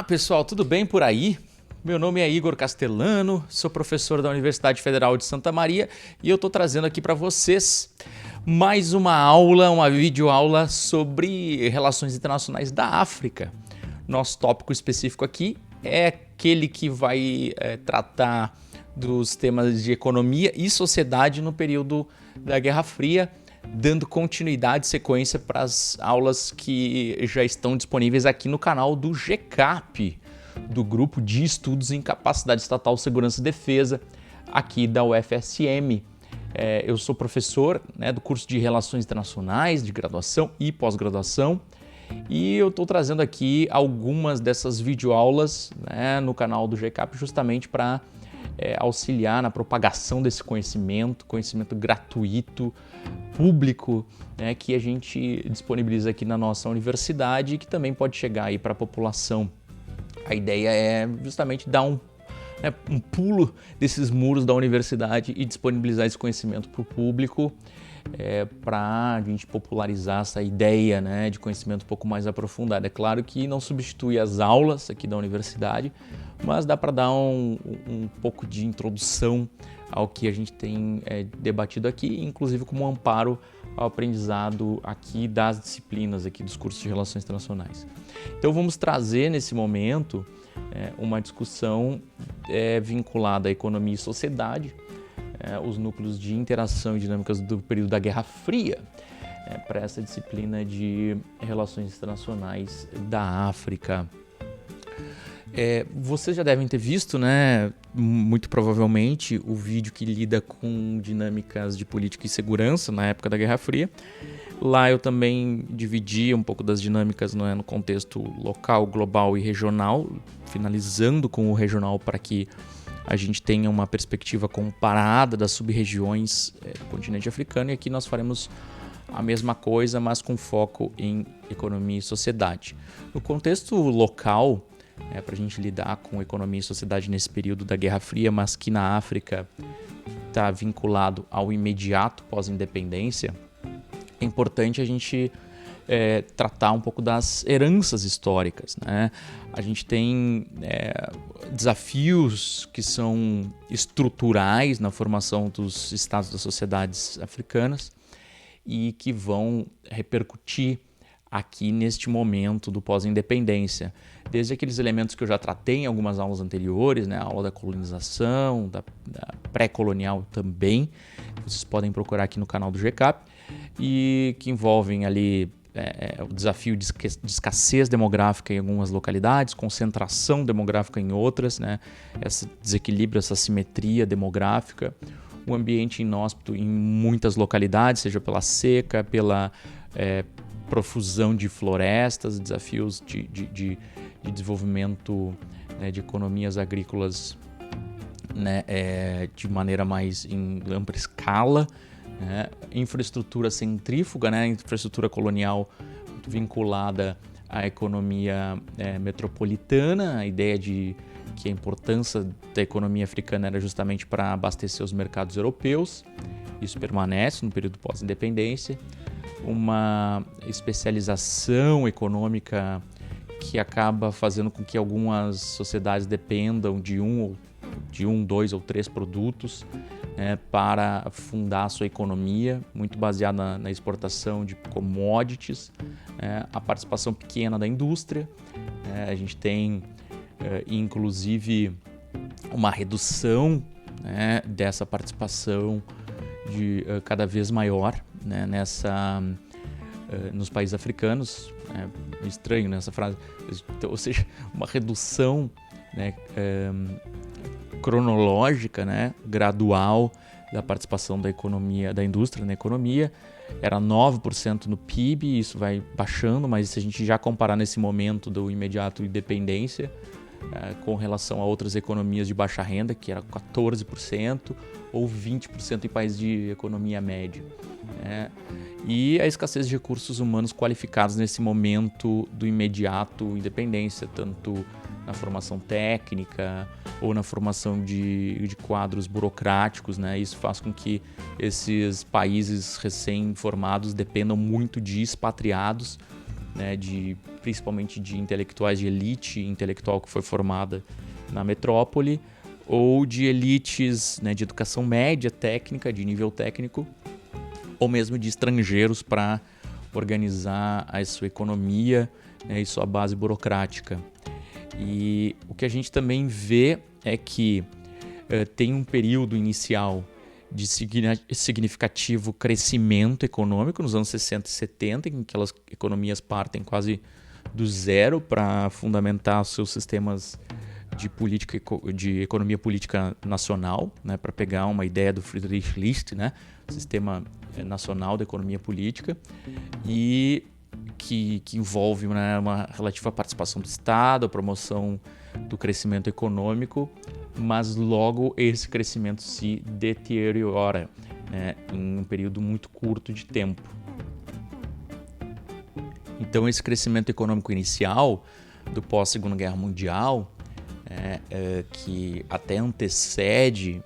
Pessoal, tudo bem por aí? Meu nome é Igor Castellano, sou professor da Universidade Federal de Santa Maria e eu estou trazendo aqui para vocês mais uma aula, uma videoaula sobre relações internacionais da África. Nosso tópico específico aqui é aquele que vai tratar dos temas de economia e sociedade no período da Guerra Fria, dando continuidade e sequência para as aulas que já estão disponíveis aqui no canal do GCAP, do Grupo de Estudos em Capacidade Estatal, Segurança e Defesa, aqui da UFSM. Eu sou professor do curso de Relações Internacionais, de graduação e pós-graduação, e eu estou trazendo aqui algumas dessas videoaulas no canal do GCAP justamente para auxiliar na propagação desse conhecimento gratuito, público, que a gente disponibiliza aqui na nossa universidade e que também pode chegar aí para a população. A ideia é justamente dar um pulo desses muros da universidade e disponibilizar esse conhecimento para o público, para a gente popularizar essa ideia de conhecimento um pouco mais aprofundado. É claro que não substitui as aulas aqui da universidade, mas dá para dar um pouco de introdução ao que a gente tem debatido aqui, inclusive como um amparo ao aprendizado aqui das disciplinas aqui dos cursos de Relações Internacionais. Então vamos trazer nesse momento uma discussão vinculada à economia e sociedade, os núcleos de interação e dinâmicas do período da Guerra Fria, para essa disciplina de Relações Internacionais da África. Vocês já devem ter visto, muito provavelmente, o vídeo que lida com dinâmicas de política e segurança na época da Guerra Fria. Lá eu também dividi um pouco das dinâmicas no contexto local, global e regional, finalizando com o regional para que a gente tenha uma perspectiva comparada das sub-regiões do continente africano. E aqui nós faremos a mesma coisa, mas com foco em economia e sociedade. No contexto local, para a gente lidar com economia e sociedade nesse período da Guerra Fria, mas que na África está vinculado ao imediato pós-independência, é importante a gente tratar um pouco das heranças históricas. A gente tem desafios que são estruturais na formação dos estados das sociedades africanas e que vão repercutir aqui neste momento do pós-independência. Desde aqueles elementos que eu já tratei em algumas aulas anteriores, a aula da colonização, da pré-colonial também, vocês podem procurar aqui no canal do GCAP, e que envolvem ali o desafio de escassez demográfica em algumas localidades, concentração demográfica em outras, esse desequilíbrio, essa assimetria demográfica, o ambiente inóspito em muitas localidades, seja pela seca, pela profusão de florestas, desafios de desenvolvimento de economias agrícolas de maneira mais em ampla escala, infraestrutura centrífuga, infraestrutura colonial muito vinculada à economia metropolitana, a ideia de que a importância da economia africana era justamente para abastecer os mercados europeus. Isso permanece no período pós-independência. Uma especialização econômica que acaba fazendo com que algumas sociedades dependam de um, dois ou três produtos para fundar a sua economia, muito baseada na exportação de commodities, a participação pequena da indústria. A gente tem, inclusive, uma redução dessa participação de cada vez maior nos países africanos. É estranho nessa frase, ou seja, uma redução cronológica, gradual da participação da economia, da indústria na economia. Era 9% no PIB, isso vai baixando, mas se a gente já comparar nesse momento do imediato independência com relação a outras economias de baixa renda, que era 14% ou 20% em países de economia média. E a escassez de recursos humanos qualificados nesse momento do imediato independência, tanto na formação técnica ou na formação de quadros burocráticos. Isso faz com que esses países recém-formados dependam muito de expatriados né, principalmente de intelectuais, de elite intelectual que foi formada na metrópole, ou de elites, né, de educação média, técnica, de nível técnico, ou mesmo de estrangeiros para organizar a sua economia, né, e sua base burocrática. E o que a gente também vê é que tem um período inicial de significativo crescimento econômico nos anos 60 e 70, em que aquelas economias partem quase do zero para fundamentar seus sistemas de economia política nacional, né, para pegar uma ideia do Friedrich List, né, Sistema Nacional da Economia Política, e que envolve, né, uma relativa participação do Estado, a promoção do crescimento econômico, mas logo esse crescimento se deteriora, né, em um período muito curto de tempo. Então esse crescimento econômico inicial do pós-Segunda Guerra Mundial, que até antecede,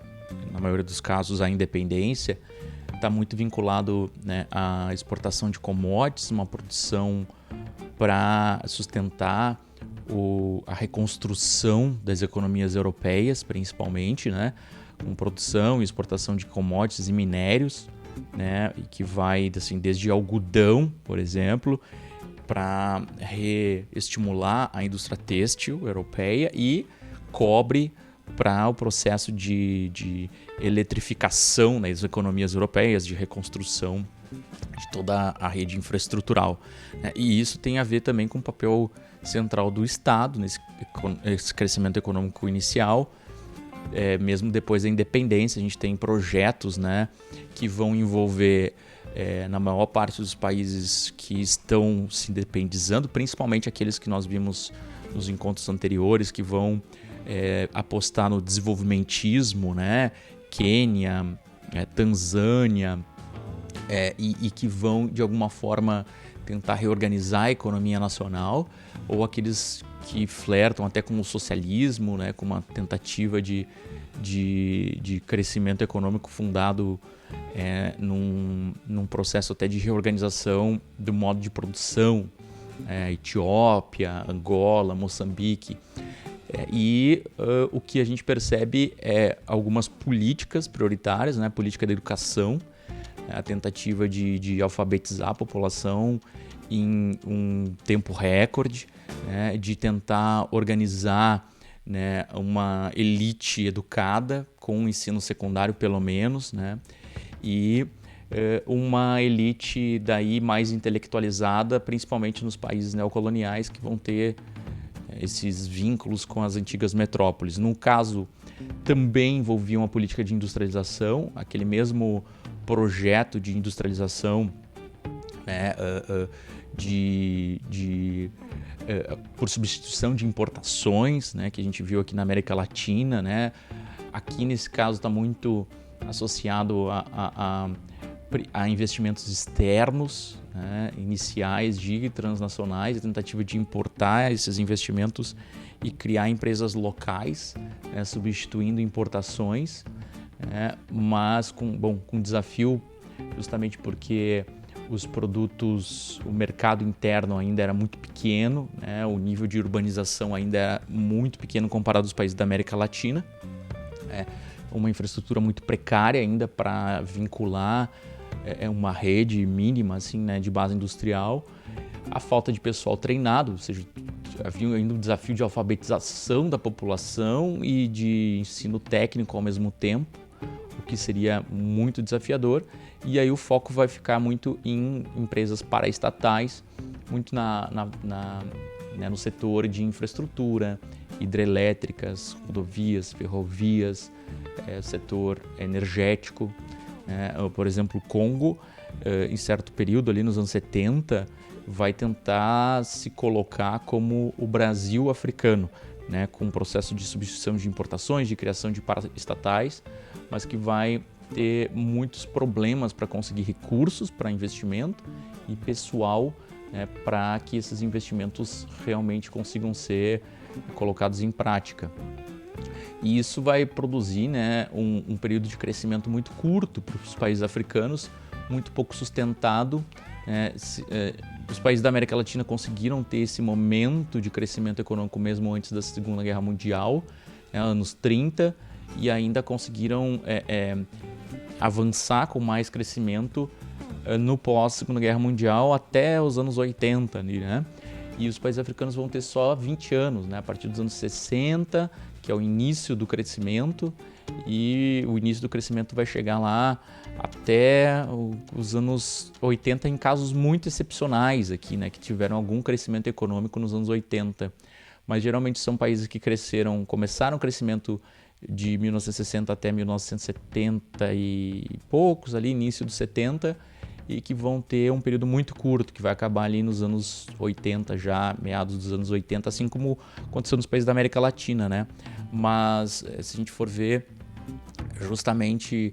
na maioria dos casos, a independência, está muito vinculado, né, à exportação de commodities, uma produção para sustentar a reconstrução das economias europeias, principalmente, né, com produção e exportação de commodities e minérios, né, que vai assim, desde algodão, por exemplo, para reestimular a indústria têxtil europeia, e cobre para o processo de eletrificação das economias europeias, de reconstrução de toda a rede infraestrutural, né? E isso tem a ver também com o papel central do Estado nesse crescimento econômico inicial. Mesmo depois da independência, a gente tem projetos, né, que vão envolver, na maior parte dos países que estão se independizando, principalmente aqueles que nós vimos nos encontros anteriores, que vão apostar no desenvolvimentismo, né? Quênia, Tanzânia, e que vão, de alguma forma, tentar reorganizar a economia nacional, ou aqueles que flertam até com o socialismo, né? Com uma tentativa de crescimento econômico fundado num processo até de reorganização do modo de produção, Etiópia, Angola, Moçambique. O que a gente percebe é algumas políticas prioritárias, né? A política da educação, a tentativa de alfabetizar a população em um tempo recorde, né? De tentar organizar, né, uma elite educada com um ensino secundário pelo menos, né? E uma elite daí mais intelectualizada, principalmente nos países neocoloniais, que vão ter esses vínculos com as antigas metrópoles. No caso, também envolvia uma política de industrialização, aquele mesmo projeto de industrialização, né, por substituição de importações, né, que a gente viu aqui na América Latina, né? Aqui, nesse caso, está muito associado a investimentos externos, né, iniciais de transnacionais, a tentativa de importar esses investimentos e criar empresas locais, né, substituindo importações, mas com desafio, justamente porque os produtos, o mercado interno ainda era muito pequeno, né, o nível de urbanização ainda era muito pequeno comparado aos países da América Latina, uma infraestrutura muito precária ainda para vincular uma rede mínima, assim, né, de base industrial, a falta de pessoal treinado, ou seja, havia ainda um desafio de alfabetização da população e de ensino técnico ao mesmo tempo, o que seria muito desafiador. E aí o foco vai ficar muito em empresas paraestatais, muito no setor de infraestrutura, hidrelétricas, rodovias, ferrovias, setor energético. Por exemplo, o Congo, em certo período, ali nos anos 70, vai tentar se colocar como o Brasil africano, né, com um processo de substituição de importações, de criação de paraestatais, mas que vai ter muitos problemas para conseguir recursos para investimento e pessoal, né, para que esses investimentos realmente consigam ser colocados em prática. E isso vai produzir, né, um período de crescimento muito curto para os países africanos, muito pouco sustentado, Os países da América Latina conseguiram ter esse momento de crescimento econômico mesmo antes da Segunda Guerra Mundial, anos 30, e ainda conseguiram avançar com mais crescimento no pós-Segunda Guerra Mundial até os anos 80, né? E os países africanos vão ter só 20 anos, né? A partir dos anos 60, que é o início do crescimento, e o início do crescimento vai chegar lá até os anos 80 em casos muito excepcionais aqui, né? Que tiveram algum crescimento econômico nos anos 80. Mas geralmente são países que começaram o crescimento de 1960 até 1970 e poucos, ali início dos 70, e que vão ter um período muito curto, que vai acabar ali nos anos 80 já, meados dos anos 80, assim como aconteceu nos países da América Latina, né? Mas se a gente for ver, justamente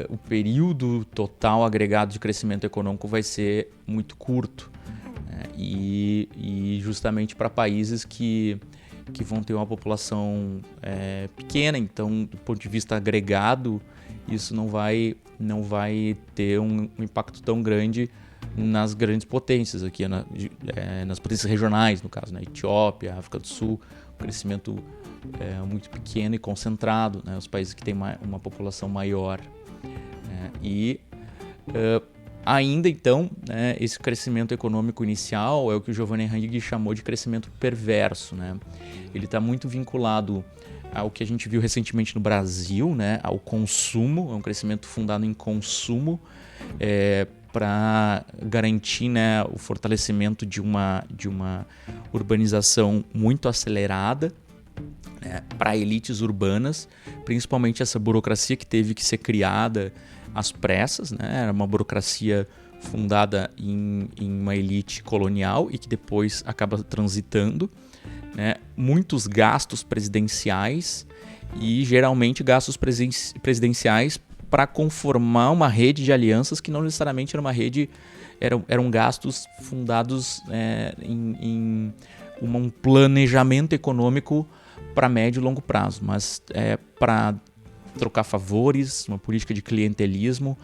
o período total agregado de crescimento econômico vai ser muito curto, né? E justamente para países que vão ter uma população pequena, então do ponto de vista agregado, isso não vai ter um impacto tão grande nas grandes potências aqui, nas potências regionais, no caso, né? Etiópia, África do Sul, um crescimento muito pequeno e concentrado, né? Os países que têm uma população maior. Ainda então, né, esse crescimento econômico inicial é o que o Giovanni Henrique chamou de crescimento perverso, né? Ele está muito vinculado ao que a gente viu recentemente no Brasil, né, ao consumo, é um crescimento fundado em consumo, para garantir, né, o fortalecimento de uma urbanização muito acelerada, né, para elites urbanas, principalmente essa burocracia que teve que ser criada às pressas, né? Era uma burocracia fundada em uma elite colonial e que depois acaba transitando, né? Muitos gastos presidenciais e geralmente gastos presidenciais para conformar uma rede de alianças que não necessariamente era uma rede, eram gastos fundados em um planejamento econômico para médio e longo prazo, mas para trocar favores, uma política de clientelismo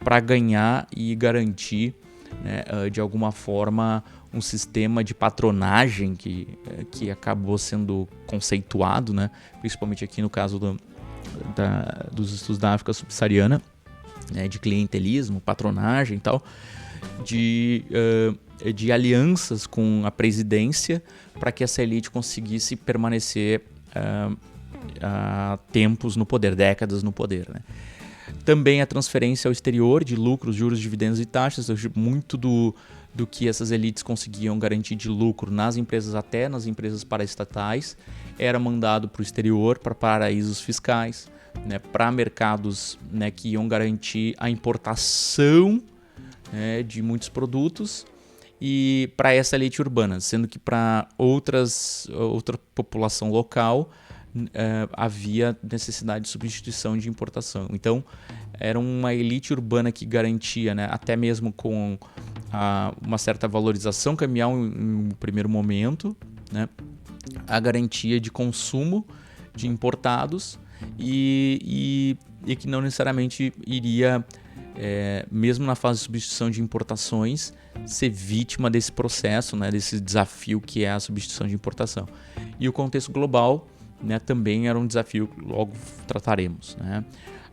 para ganhar e garantir, né, de alguma forma um sistema de patronagem que acabou sendo conceituado, né, principalmente aqui no caso dos estudos da África subsaariana, né, de clientelismo, patronagem e tal, de alianças com a presidência para que essa elite conseguisse permanecer tempos no poder, décadas no poder, né? Também a transferência ao exterior de lucros, juros, dividendos e taxas, muito do que essas elites conseguiam garantir de lucro nas empresas, até nas empresas paraestatais, era mandado para o exterior, para paraísos fiscais, né, para mercados, né, que iam garantir a importação, né, de muitos produtos, e para essa elite urbana, sendo que para outra população local havia necessidade de substituição de importação. Então, era uma elite urbana que garantia, né, até mesmo com uma certa valorização cambial em um primeiro momento, né, a garantia de consumo de importados e que não necessariamente iria, mesmo na fase de substituição de importações, ser vítima desse processo, né, desse desafio que é a substituição de importação. E o contexto global, né, também era um desafio que logo trataremos, né?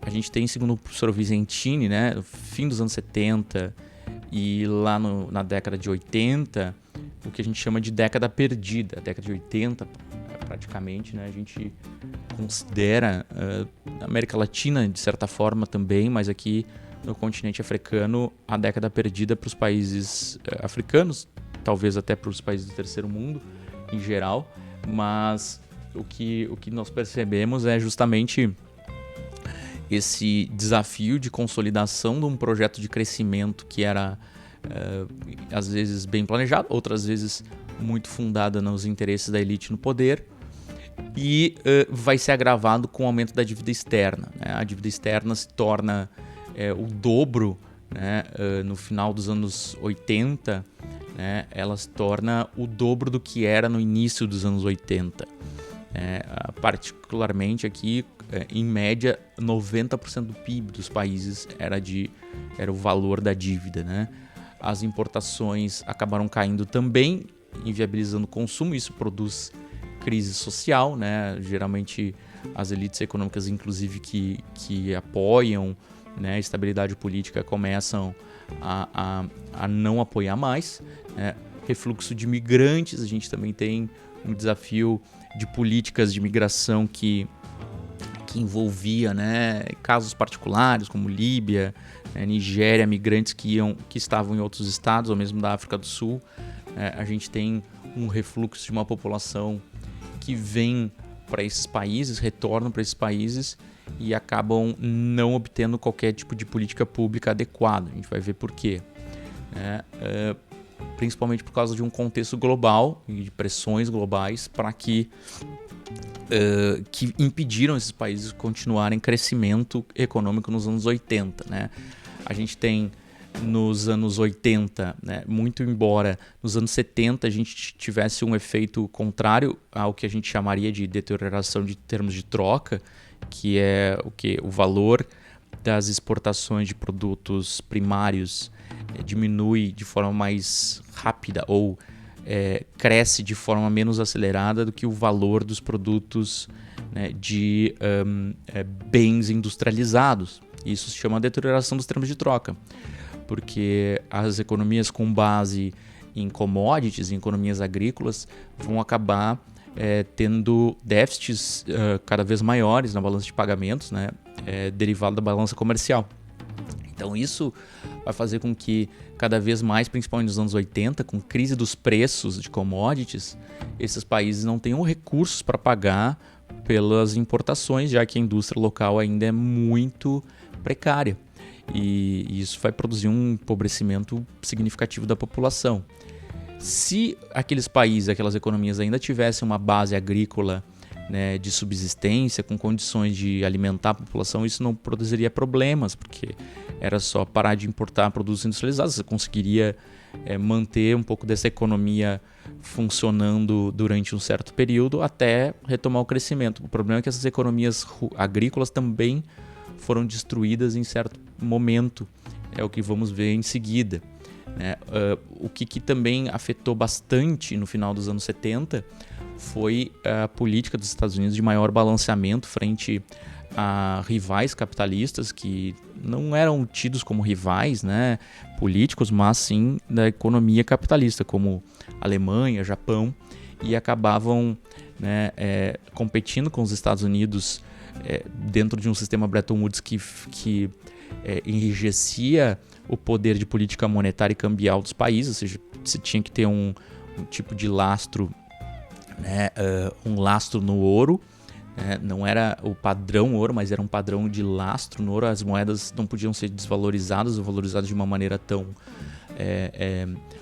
A gente tem, segundo o professor Vicentini, né, no fim dos anos 70 e lá na década de 80, o que a gente chama de década perdida. A década de 80, praticamente, né, a gente considera a América Latina, de certa forma, também, mas aqui no continente africano, a década perdida para os países africanos, talvez até para os países do terceiro mundo em geral, mas o que nós percebemos é justamente esse desafio de consolidação de um projeto de crescimento que era, às vezes, bem planejado, outras vezes muito fundada nos interesses da elite no poder, e vai ser agravado com o aumento da dívida externa, né? A dívida externa se torna o dobro, né, no final dos anos 80, né, ela se torna o dobro do que era no início dos anos 80. Particularmente aqui, em média, 90% do PIB dos países era o valor da dívida, né? as importações acabaram caindo também, inviabilizando o consumo. Isso produz crise social, né? Geralmente as elites econômicas, inclusive, que apoiam, né, a estabilidade política, começam a não apoiar mais, né? Refluxo de migrantes, a gente também tem um desafio de políticas de migração que envolvia, né, casos particulares como Líbia, Nigéria, migrantes que estavam em outros estados, ou mesmo da África do Sul. A gente tem um refluxo de uma população que vem para esses países, retornam para esses países e acabam não obtendo qualquer tipo de política pública adequada. A gente vai ver por quê. Principalmente por causa de um contexto global e de pressões globais para que impediram esses países de continuarem crescimento econômico nos anos 80. Né? A gente tem nos anos 80, né, muito embora nos anos 70 a gente tivesse um efeito contrário ao que a gente chamaria de deterioração de termos de troca, que é o valor das exportações de produtos primários diminui de forma mais rápida ou cresce de forma menos acelerada do que o valor dos produtos, né, de bens industrializados. Isso se chama deterioração dos termos de troca, porque as economias com base em commodities, em economias agrícolas, vão acabar tendo déficits cada vez maiores na balança de pagamentos, né, derivado da balança comercial. Então isso vai fazer com que cada vez mais, principalmente nos anos 80, com crise dos preços de commodities, esses países não tenham recursos para pagar pelas importações, já que a indústria local ainda é muito precária. E isso vai produzir um empobrecimento significativo da população. Se aqueles países, aquelas economias ainda tivessem uma base agrícola, né, de subsistência, com condições de alimentar a população, isso não produziria problemas, porque era só parar de importar produtos industrializados. Você conseguiria manter um pouco dessa economia funcionando durante um certo período até retomar o crescimento. O problema é que essas economias agrícolas também foram destruídas em certo momento, é o que vamos ver em seguida. Né? O que também afetou bastante no final dos anos 70 foi a política dos Estados Unidos de maior balanceamento frente a rivais capitalistas que não eram tidos como rivais, né, políticos, mas sim da economia capitalista, como Alemanha, Japão, e acabavam, né, competindo com os Estados Unidos dentro de um sistema Bretton Woods que enrijecia o poder de política monetária e cambial dos países, ou seja, você tinha que ter um tipo de lastro, né, um lastro no ouro, não era o padrão ouro, mas era um padrão de lastro no ouro. As moedas não podiam ser desvalorizadas ou valorizadas de uma maneira tão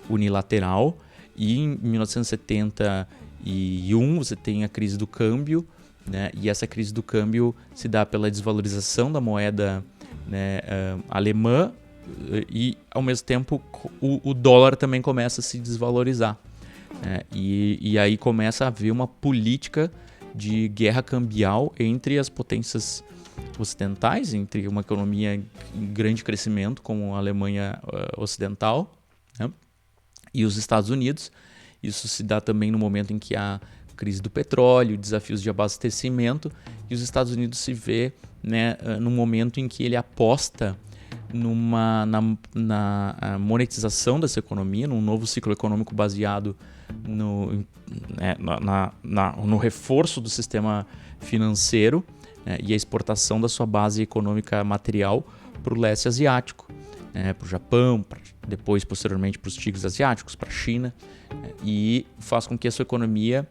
unilateral. E em 1971 você tem a crise do câmbio, né, e essa crise do câmbio se dá pela desvalorização da moeda, né, alemã, e ao mesmo tempo o dólar também começa a se desvalorizar. E aí começa a haver uma política de guerra cambial entre as potências ocidentais, entre uma economia em grande crescimento como a Alemanha ocidental, né, e os Estados Unidos. Isso se dá também no momento em que há crise do petróleo, desafios de abastecimento, e os Estados Unidos se vê, né, num momento em que ele aposta na monetização dessa economia, num novo ciclo econômico baseado no reforço do sistema financeiro, né, e a exportação da sua base econômica material para o leste asiático, para o Japão, depois, posteriormente, para os tigres asiáticos, para a China, e faz com que a sua economia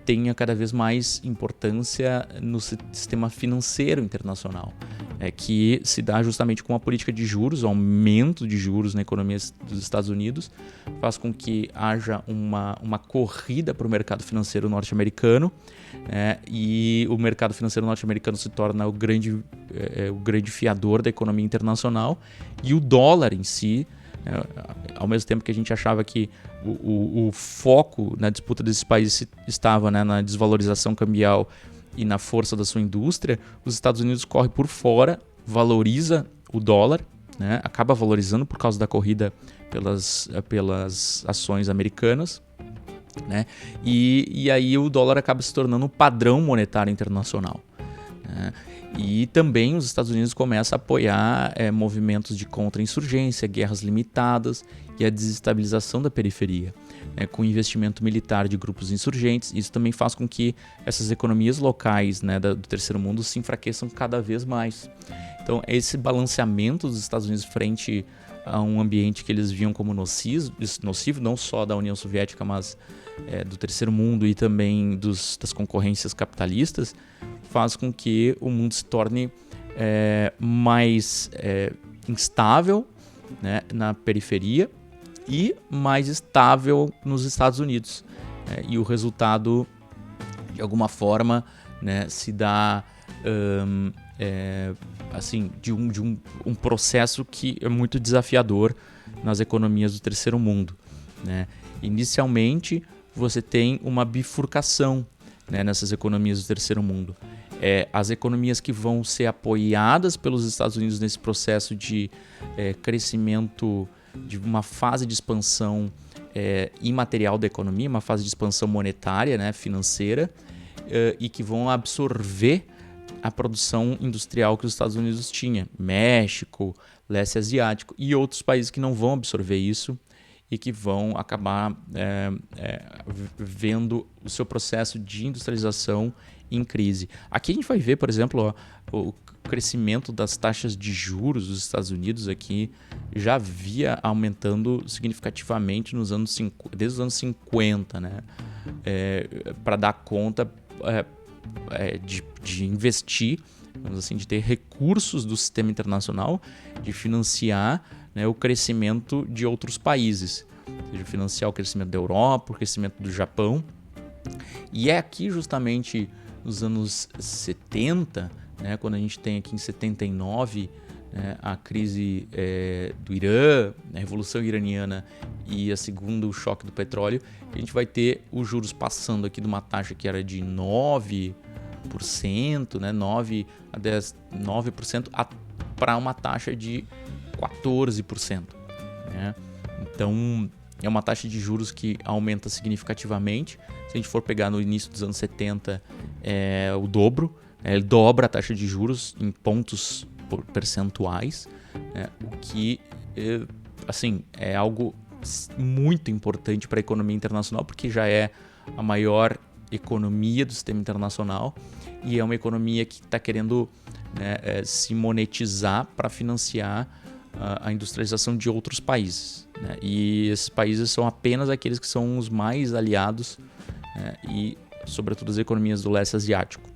tenha cada vez mais importância no sistema financeiro internacional, que se dá justamente com a política de juros, o aumento de juros na economia dos Estados Unidos, faz com que haja uma corrida para o mercado financeiro norte-americano, e o mercado financeiro norte-americano se torna o grande fiador da economia internacional, e o dólar em si, ao mesmo tempo que a gente achava que o foco na disputa desses países estava, né, na desvalorização cambial e na força da sua indústria, os Estados Unidos corre por fora, valoriza o dólar né? Acaba valorizando por causa da corrida pelas ações americanas, né? E aí o dólar acaba se tornando um padrão monetário internacional, né? E também os Estados Unidos começam a apoiar movimentos de contra-insurgência, guerras limitadas e a desestabilização da periferia, né, com investimento militar de grupos insurgentes. Isso também faz com que essas economias locais, né, do terceiro mundo se enfraqueçam cada vez mais. Então, esse balanceamento dos Estados Unidos frente a um ambiente que eles viam como nocivo não só da União Soviética, mas do terceiro mundo e também das concorrências capitalistas, faz com que o mundo se torne mais instável, né, na periferia e mais estável nos Estados Unidos. E o resultado, de alguma forma, né, se dá assim, de um processo que é muito desafiador nas economias do terceiro mundo, né? Inicialmente, você tem uma bifurcação, né, nessas economias do terceiro mundo. As economias que vão ser apoiadas pelos Estados Unidos nesse processo de crescimento, de uma fase de expansão imaterial da economia, uma fase de expansão monetária, né, financeira, e que vão absorver a produção industrial que os Estados Unidos tinham, México, leste asiático e outros países que não vão absorver isso e que vão acabar vendo o seu processo de industrialização em crise. Aqui a gente vai ver, por exemplo, o crescimento das taxas de juros dos Estados Unidos aqui já via aumentando significativamente desde os anos 50, né? Para dar conta de investir, vamos assim, de ter recursos do sistema internacional, de financiar, né, o crescimento de outros países, ou seja, financiar o crescimento da Europa, o crescimento do Japão. E é aqui justamente nos anos 70, né, quando a gente tem aqui em 79 a crise do Irã, a Revolução Iraniana e o segundo choque do petróleo, a gente vai ter os juros passando aqui de uma taxa que era de 9%, né, 9% a 9% para uma taxa de 14%. Né? Então, é uma taxa de juros que aumenta significativamente. Se a gente for pegar no início dos anos 70, é o dobro. Ele dobra a taxa de juros em pontos percentuais, né? O que assim, é algo muito importante para a economia internacional, porque já é a maior economia do sistema internacional e é uma economia que está querendo, né, se monetizar para financiar a industrialização de outros países, né? E esses países são apenas aqueles que são os mais aliados, né, e sobretudo as economias do leste asiático.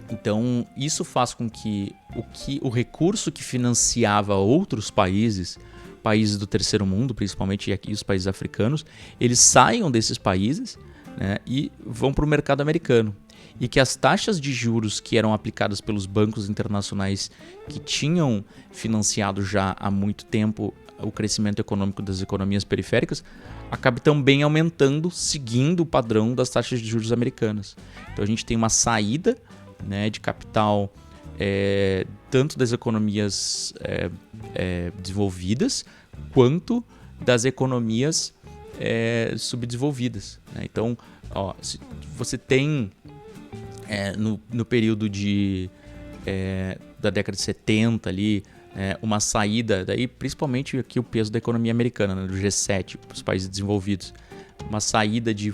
Então, isso faz com que o recurso que financiava outros países do terceiro mundo, principalmente aqui os países africanos, eles saiam desses países, né, e vão para o mercado americano. E que as taxas de juros que eram aplicadas pelos bancos internacionais que tinham financiado já há muito tempo o crescimento econômico das economias periféricas acabe também aumentando, seguindo o padrão das taxas de juros americanas. Então a gente tem uma saída, né, de capital tanto das economias desenvolvidas quanto das economias subdesenvolvidas, né? Então, se você tem no período da década de 70 ali, uma saída, daí principalmente aqui o peso da economia americana, né, do G7, os países desenvolvidos, uma saída de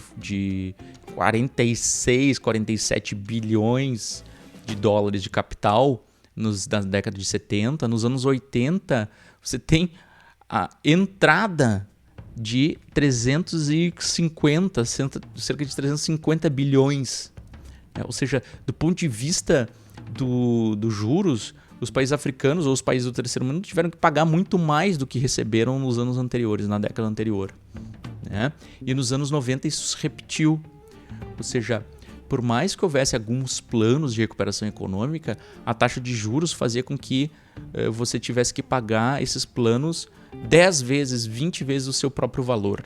46, 47 bilhões de dólares de capital na década de 70. Nos anos 80, você tem a entrada de cerca de 350 bilhões. Ou seja, do ponto de vista dos juros, os países africanos ou os países do terceiro mundo tiveram que pagar muito mais do que receberam nos anos anteriores, na década anterior, né? E nos anos 90 isso se repetiu. Ou seja, por mais que houvesse alguns planos de recuperação econômica, a taxa de juros fazia com que você tivesse que pagar esses planos 10 vezes, 20 vezes o seu próprio valor,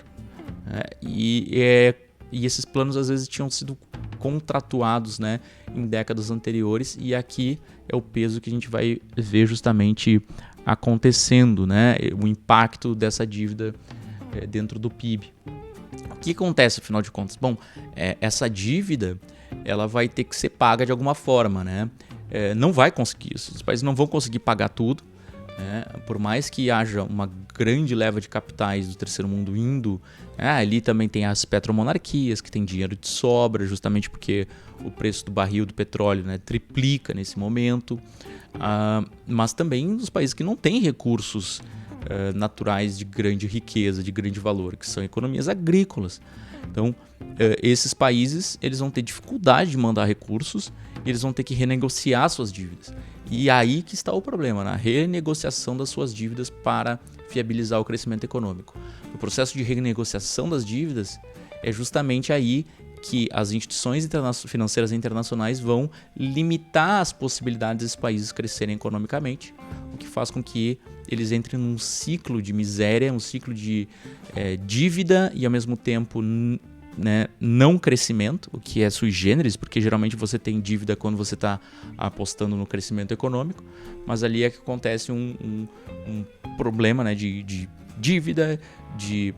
né? E esses planos às vezes tinham sido contratuados, né, em décadas anteriores, e aqui é o peso que a gente vai ver justamente acontecendo, né? O impacto dessa dívida dentro do PIB. O que acontece, afinal de contas? Bom, essa dívida ela vai ter que ser paga de alguma forma, né? Não vai conseguir isso. Os países não vão conseguir pagar tudo, né? Por mais que haja uma grande leva de capitais do terceiro mundo indo, ali também tem as petromonarquias que têm dinheiro de sobra, justamente porque o preço do barril do petróleo, né, triplica nesse momento. Mas também os países que não têm recursos naturais de grande riqueza, de grande valor, que são economias agrícolas. Então, esses países eles vão ter dificuldade de mandar recursos e eles vão ter que renegociar suas dívidas. E aí que está o problema, na renegociação das suas dívidas para viabilizar o crescimento econômico. O processo de renegociação das dívidas é justamente aí que as instituições financeiras internacionais vão limitar as possibilidades desses países crescerem economicamente, o que faz com que eles entrem num ciclo de miséria, um ciclo de dívida e, ao mesmo tempo, né, não crescimento, o que é sui generis, porque geralmente você tem dívida quando você está apostando no crescimento econômico, mas ali é que acontece um problema, né, de dívida, de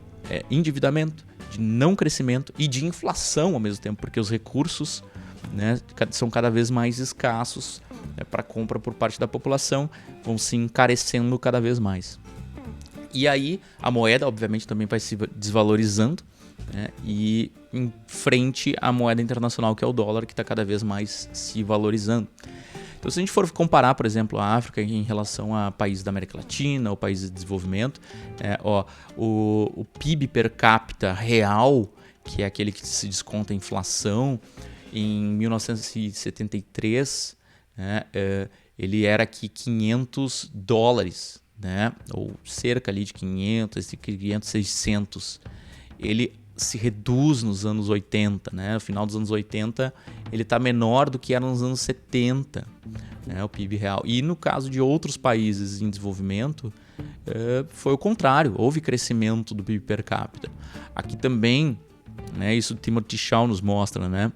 endividamento, de não crescimento e de inflação ao mesmo tempo, porque os recursos, né, são cada vez mais escassos, né, para compra por parte da população, vão se encarecendo cada vez mais. E aí a moeda, obviamente, também vai se desvalorizando, né, e em frente à moeda internacional, que é o dólar, que está cada vez mais se valorizando. Então, se a gente for comparar, por exemplo, a África em relação a países da América Latina ou países de desenvolvimento, o PIB per capita real, que é aquele que se desconta a inflação, em 1973, né, ele era aqui $500, né, ou cerca ali de 500, 600. Ele se reduz nos anos 80, né? No final dos anos 80, ele está menor do que era nos anos 70, né? O PIB real. E no caso de outros países em desenvolvimento, foi o contrário, houve crescimento do PIB per capita. Aqui também, né, isso o Timothy Shaw nos mostra, né?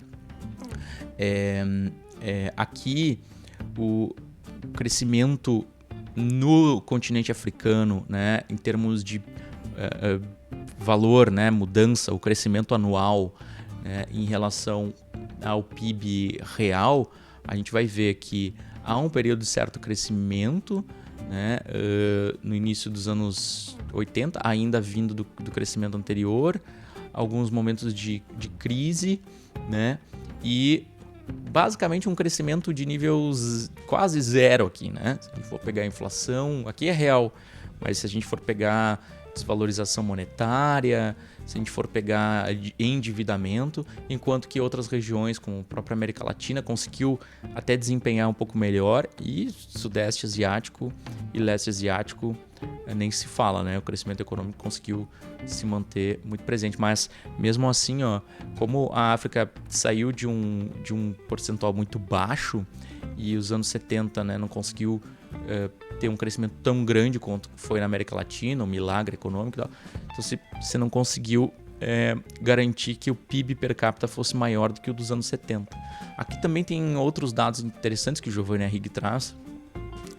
Aqui o crescimento no continente africano, né, em termos de valor, né, mudança, o crescimento anual, né, em relação ao PIB real, a gente vai ver que há um período de certo crescimento, né, no início dos anos 80, ainda vindo do crescimento anterior, alguns momentos de crise, né, e basicamente um crescimento de níveis quase zero aqui, né? Se a gente for pegar a inflação, aqui é real, mas se a gente for pegar desvalorização monetária, se a gente for pegar endividamento, enquanto que outras regiões, como a própria América Latina, conseguiu até desempenhar um pouco melhor, e Sudeste Asiático e Leste Asiático nem se fala, né? O crescimento econômico conseguiu se manter muito presente, mas mesmo assim, como a África saiu de um percentual muito baixo e os anos 70, né, não conseguiu ter um crescimento tão grande quanto foi na América Latina, um milagre econômico e tal. Então você não conseguiu garantir que o PIB per capita fosse maior do que o dos anos 70. Aqui também tem outros dados interessantes que o Giovanni Arrighi traz,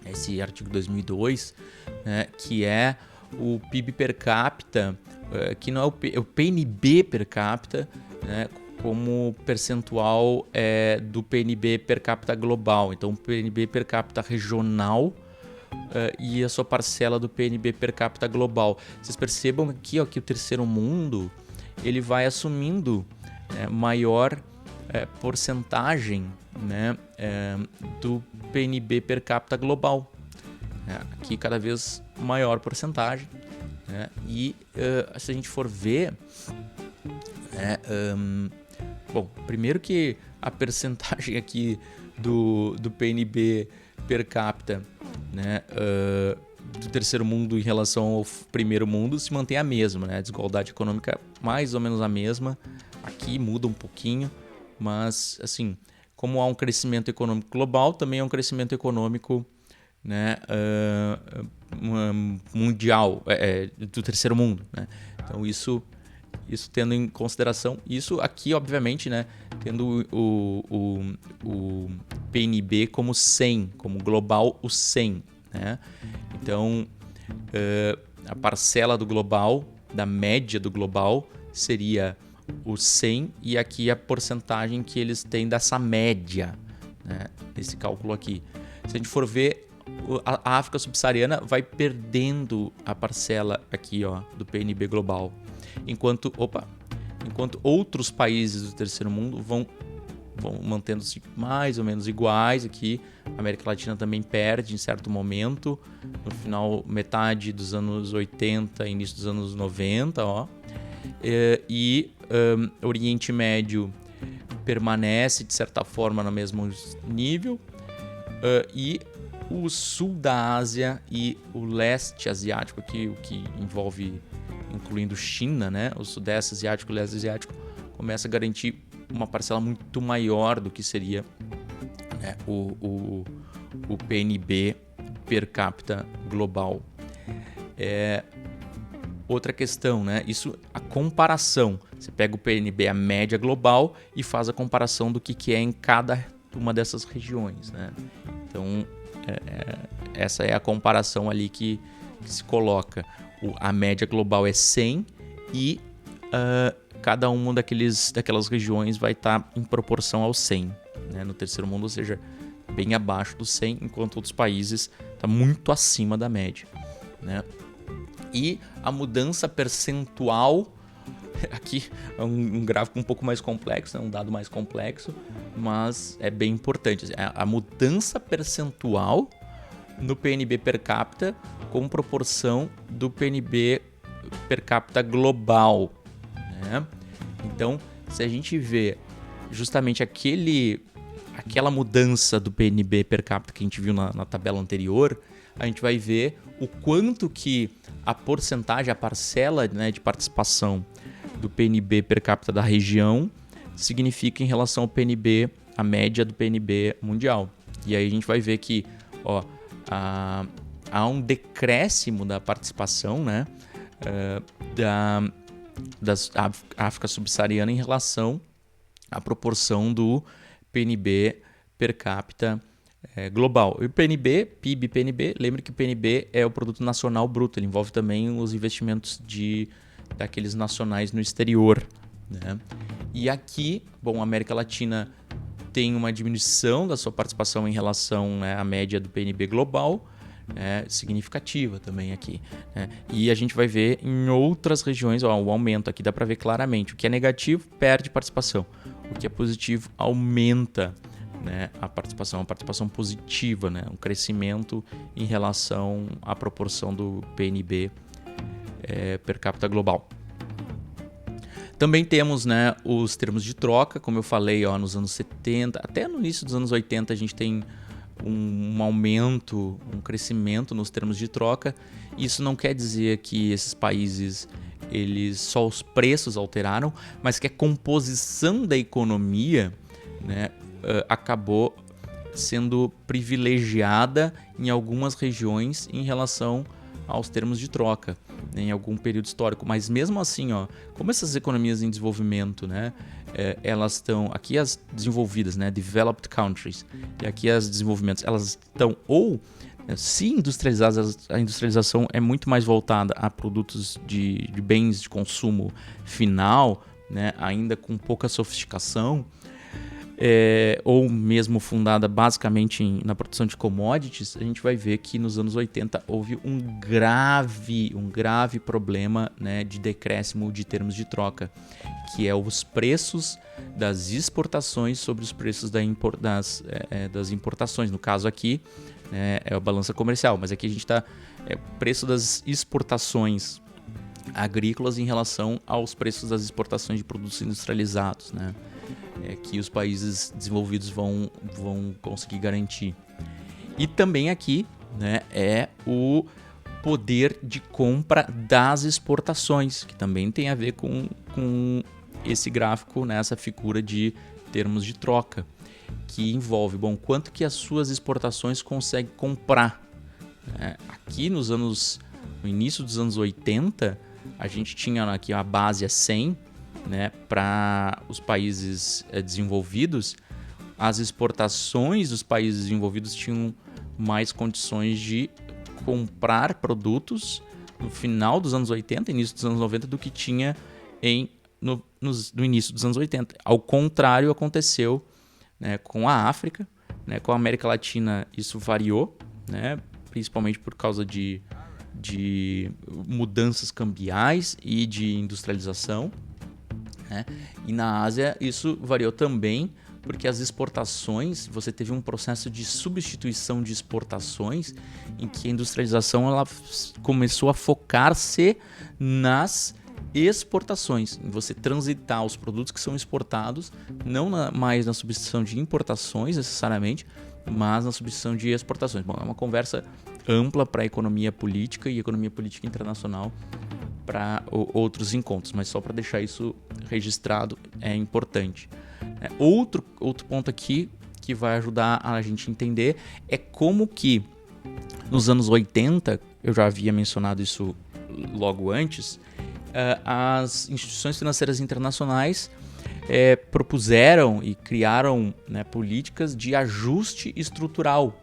esse artigo 2002, né, que é o PIB per capita, que não é o PNB per capita, né, como percentual do PNB per capita global. Então, o PNB per capita regional e a sua parcela do PNB per capita global. Vocês percebam aqui que o terceiro mundo ele vai assumindo maior porcentagem, né, do PNB per capita global. Aqui cada vez maior porcentagem, né? E se a gente for ver, bom, primeiro que a percentagem aqui do PNB per capita, né, do terceiro mundo em relação ao primeiro mundo se mantém a mesma, né? A desigualdade econômica mais ou menos a mesma. Aqui muda um pouquinho, mas assim, como há um crescimento econômico global, também há um crescimento econômico, né, mundial, do terceiro mundo, né? Então isso tendo em consideração, isso aqui obviamente, né, tendo o PNB como 100, como global o 100, né? Então, a parcela do global, da média do global, seria o 100 e aqui a porcentagem que eles têm dessa média, né? Esse cálculo aqui. Se a gente for ver, a África subsaariana vai perdendo a parcela aqui, ó, do PNB global, enquanto outros países do terceiro mundo vão mantendo-se mais ou menos iguais aqui. A América Latina também perde em certo momento, no final, metade dos anos 80, início dos anos 90, ó. Oriente Médio permanece, de certa forma, no mesmo nível. E o sul da Ásia e o leste asiático, aqui, o que envolve, incluindo China, né? O sudeste asiático e o leste asiático, começa a garantir uma parcela muito maior do que seria, né, o PNB per capita global. Outra questão, né? Isso, a comparação. Você pega o PNB, a média global, e faz a comparação do que é em cada uma dessas regiões, né? Então, essa é a comparação ali que se coloca. A média global é 100 e cada uma daquelas regiões vai estar em proporção ao 100, né? No terceiro mundo, ou seja, bem abaixo do 100, enquanto outros países estão muito acima da média, né? E a mudança percentual, aqui é um gráfico um pouco mais complexo, um dado mais complexo, mas é bem importante. A mudança percentual no PNB per capita com proporção do PNB per capita global, né? Então, se a gente vê justamente aquela mudança do PNB per capita que a gente viu na tabela anterior, a gente vai ver o quanto que a porcentagem, a parcela, né, de participação do PNB per capita da região significa em relação ao PNB, a média do PNB mundial. E aí a gente vai ver que, ó, há um decréscimo da participação, né, da África subsaariana em relação à proporção do PNB per capita global. E o PIB, PNB, lembre que o PNB é o Produto Nacional Bruto, ele envolve também os investimentos daqueles nacionais no exterior, né? E aqui, bom, a América Latina tem uma diminuição da sua participação em relação, né, à média do PNB global, significativa também aqui, né? E a gente vai ver em outras regiões, ó, o aumento aqui dá para ver claramente. O que é negativo perde participação, o que é positivo aumenta, né, a participação positiva, né, um crescimento em relação à proporção do PNB per capita global. Também temos, né, os termos de troca, como eu falei, ó, nos anos 70, até no início dos anos 80 a gente tem um aumento, um crescimento nos termos de troca. Isso não quer dizer que esses países, só os preços alteraram, mas que a composição da economia, né, acabou sendo privilegiada em algumas regiões em relação aos termos de troca, né, em algum período histórico. Mas mesmo assim, ó, como essas economias em desenvolvimento, né, elas estão aqui, as desenvolvidas, né, developed countries, e aqui as desenvolvimentos, elas estão ou se industrializadas, a industrialização é muito mais voltada a produtos de bens de consumo final, né, ainda com pouca sofisticação, ou mesmo fundada basicamente na produção de commodities, a gente vai ver que nos anos 80 houve um grave problema, né, de decréscimo de termos de troca, que é os preços das exportações sobre os preços das importações. No caso aqui, é a balança comercial, mas aqui a gente está preço das exportações agrícolas em relação aos preços das exportações de produtos industrializados, né? Que os países desenvolvidos vão conseguir garantir. E também aqui, né, é o poder de compra das exportações, que também tem a ver com esse gráfico, né, essa figura de termos de troca, que envolve, bom, quanto que as suas exportações conseguem comprar. Aqui no início dos anos 80, a gente tinha aqui a base a 100, né, para os países desenvolvidos. As exportações dos países desenvolvidos tinham mais condições de comprar produtos no final dos anos 80, início dos anos 90, do que tinha no início dos anos 80. Ao contrário, aconteceu, né, com a África, né, com a América Latina isso variou, né, principalmente por causa de mudanças cambiais e de industrialização, né? E na Ásia isso variou também porque as exportações, você teve um processo de substituição de exportações em que a industrialização ela começou a focar-se nas exportações, em você transitar os produtos que são exportados, não mais na substituição de importações necessariamente, mas na substituição de exportações. Bom, é uma conversa ampla para a economia política e economia política internacional para outros encontros, mas só para deixar isso registrado é importante. Outro ponto aqui que vai ajudar a gente entender é como que nos anos 80, eu já havia mencionado isso logo antes, as instituições financeiras internacionais propuseram e criaram, né, políticas de ajuste estrutural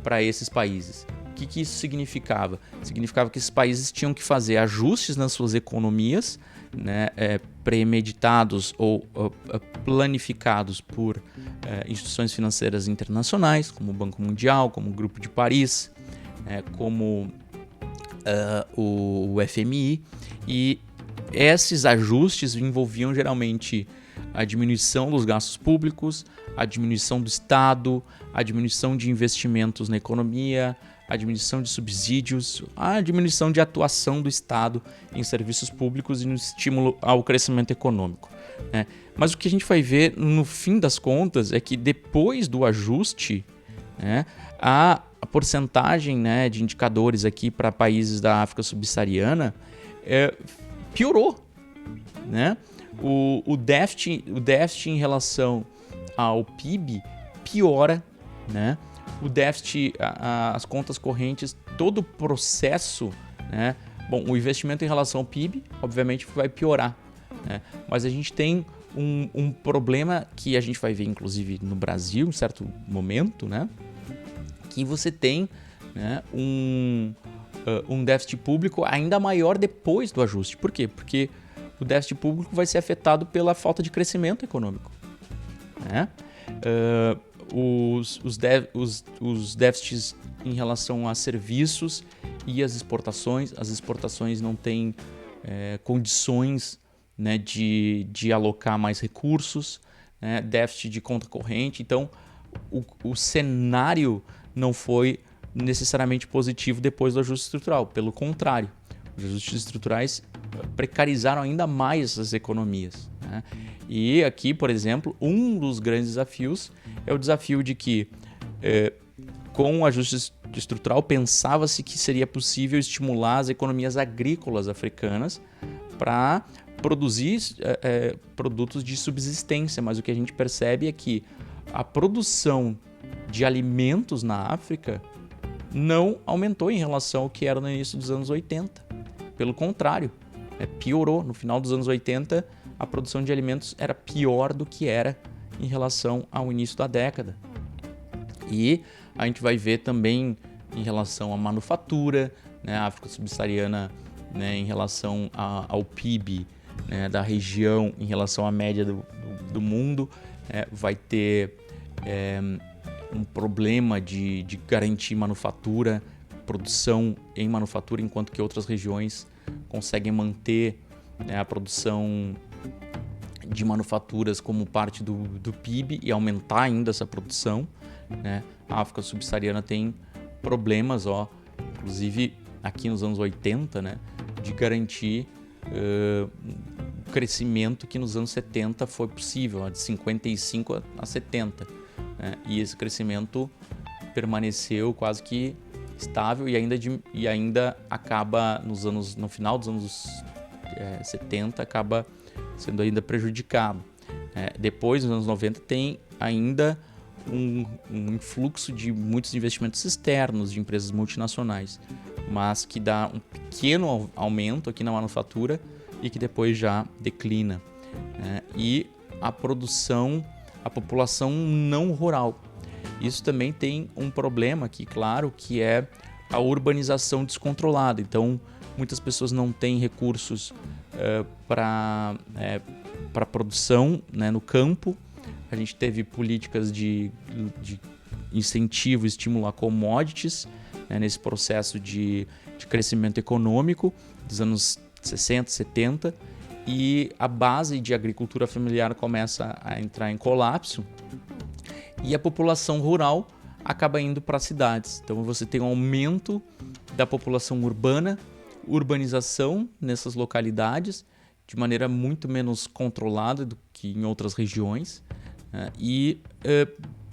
para esses países. O que isso significava? Significava que esses países tinham que fazer ajustes nas suas economias, né, premeditados ou planificados por instituições financeiras internacionais, como o Banco Mundial, como o Grupo de Paris, como o FMI, e esses ajustes envolviam geralmente a diminuição dos gastos públicos, a diminuição do Estado, a diminuição de investimentos na economia, a diminuição de subsídios, a diminuição de atuação do Estado em serviços públicos e no estímulo ao crescimento econômico, né? Mas o que a gente vai ver no fim das contas é que depois do ajuste, né, a porcentagem, né, de indicadores aqui para países da África subsaariana piorou, né? O déficit em relação ao PIB piora, né? O déficit, as contas correntes, todo o processo, né? Bom, o investimento em relação ao PIB, obviamente, vai piorar, né? Mas a gente tem um problema que a gente vai ver, inclusive, no Brasil, em certo momento, né? Que você tem, né, um déficit público ainda maior depois do ajuste. Por quê? Porque o déficit público vai ser afetado pela falta de crescimento econômico, né? Os déficits em relação a serviços e as exportações não têm condições, né, de alocar mais recursos, né? Déficit de conta corrente. Então, o cenário não foi necessariamente positivo depois do ajuste estrutural. Pelo contrário, os ajustes estruturais precarizaram ainda mais essas economias, né? E aqui, por exemplo, um dos grandes desafios é o desafio de que, com o ajuste estrutural, pensava-se que seria possível estimular as economias agrícolas africanas para produzir produtos de subsistência, mas o que a gente percebe é que a produção de alimentos na África não aumentou em relação ao que era no início dos anos 80. Pelo contrário, piorou. No final dos anos 80, a produção de alimentos era pior do que era em relação ao início da década. E a gente vai ver também em relação à manufatura, né, a África subsaariana, né, em relação ao PIB, né, da região, em relação à média do mundo, vai ter um problema de garantir manufatura, produção em manufatura, enquanto que outras regiões conseguem manter, né, a produção de manufaturas como parte do PIB e aumentar ainda essa produção, né? A África subsaariana tem problemas, inclusive aqui nos anos 80, né, de garantir o crescimento que nos anos 70 foi possível, de 55 a 70. Né? E esse crescimento permaneceu quase que estável e ainda acaba no final dos anos 70 acaba sendo ainda prejudicado. Depois, nos anos 90, tem ainda um influxo de muitos investimentos externos de empresas multinacionais, mas que dá um pequeno aumento aqui na manufatura e que depois já declina. E a população não rural. Isso também tem um problema aqui, claro, que é a urbanização descontrolada. Então, muitas pessoas não têm recursos para produção, né, no campo. A gente teve políticas de incentivo, estímulo a commodities, né, nesse processo de crescimento econômico dos anos 60, 70, e a base de agricultura familiar começa a entrar em colapso e a população rural acaba indo para as cidades. Então você tem um aumento da população urbana, urbanização nessas localidades de maneira muito menos controlada do que em outras regiões, né? E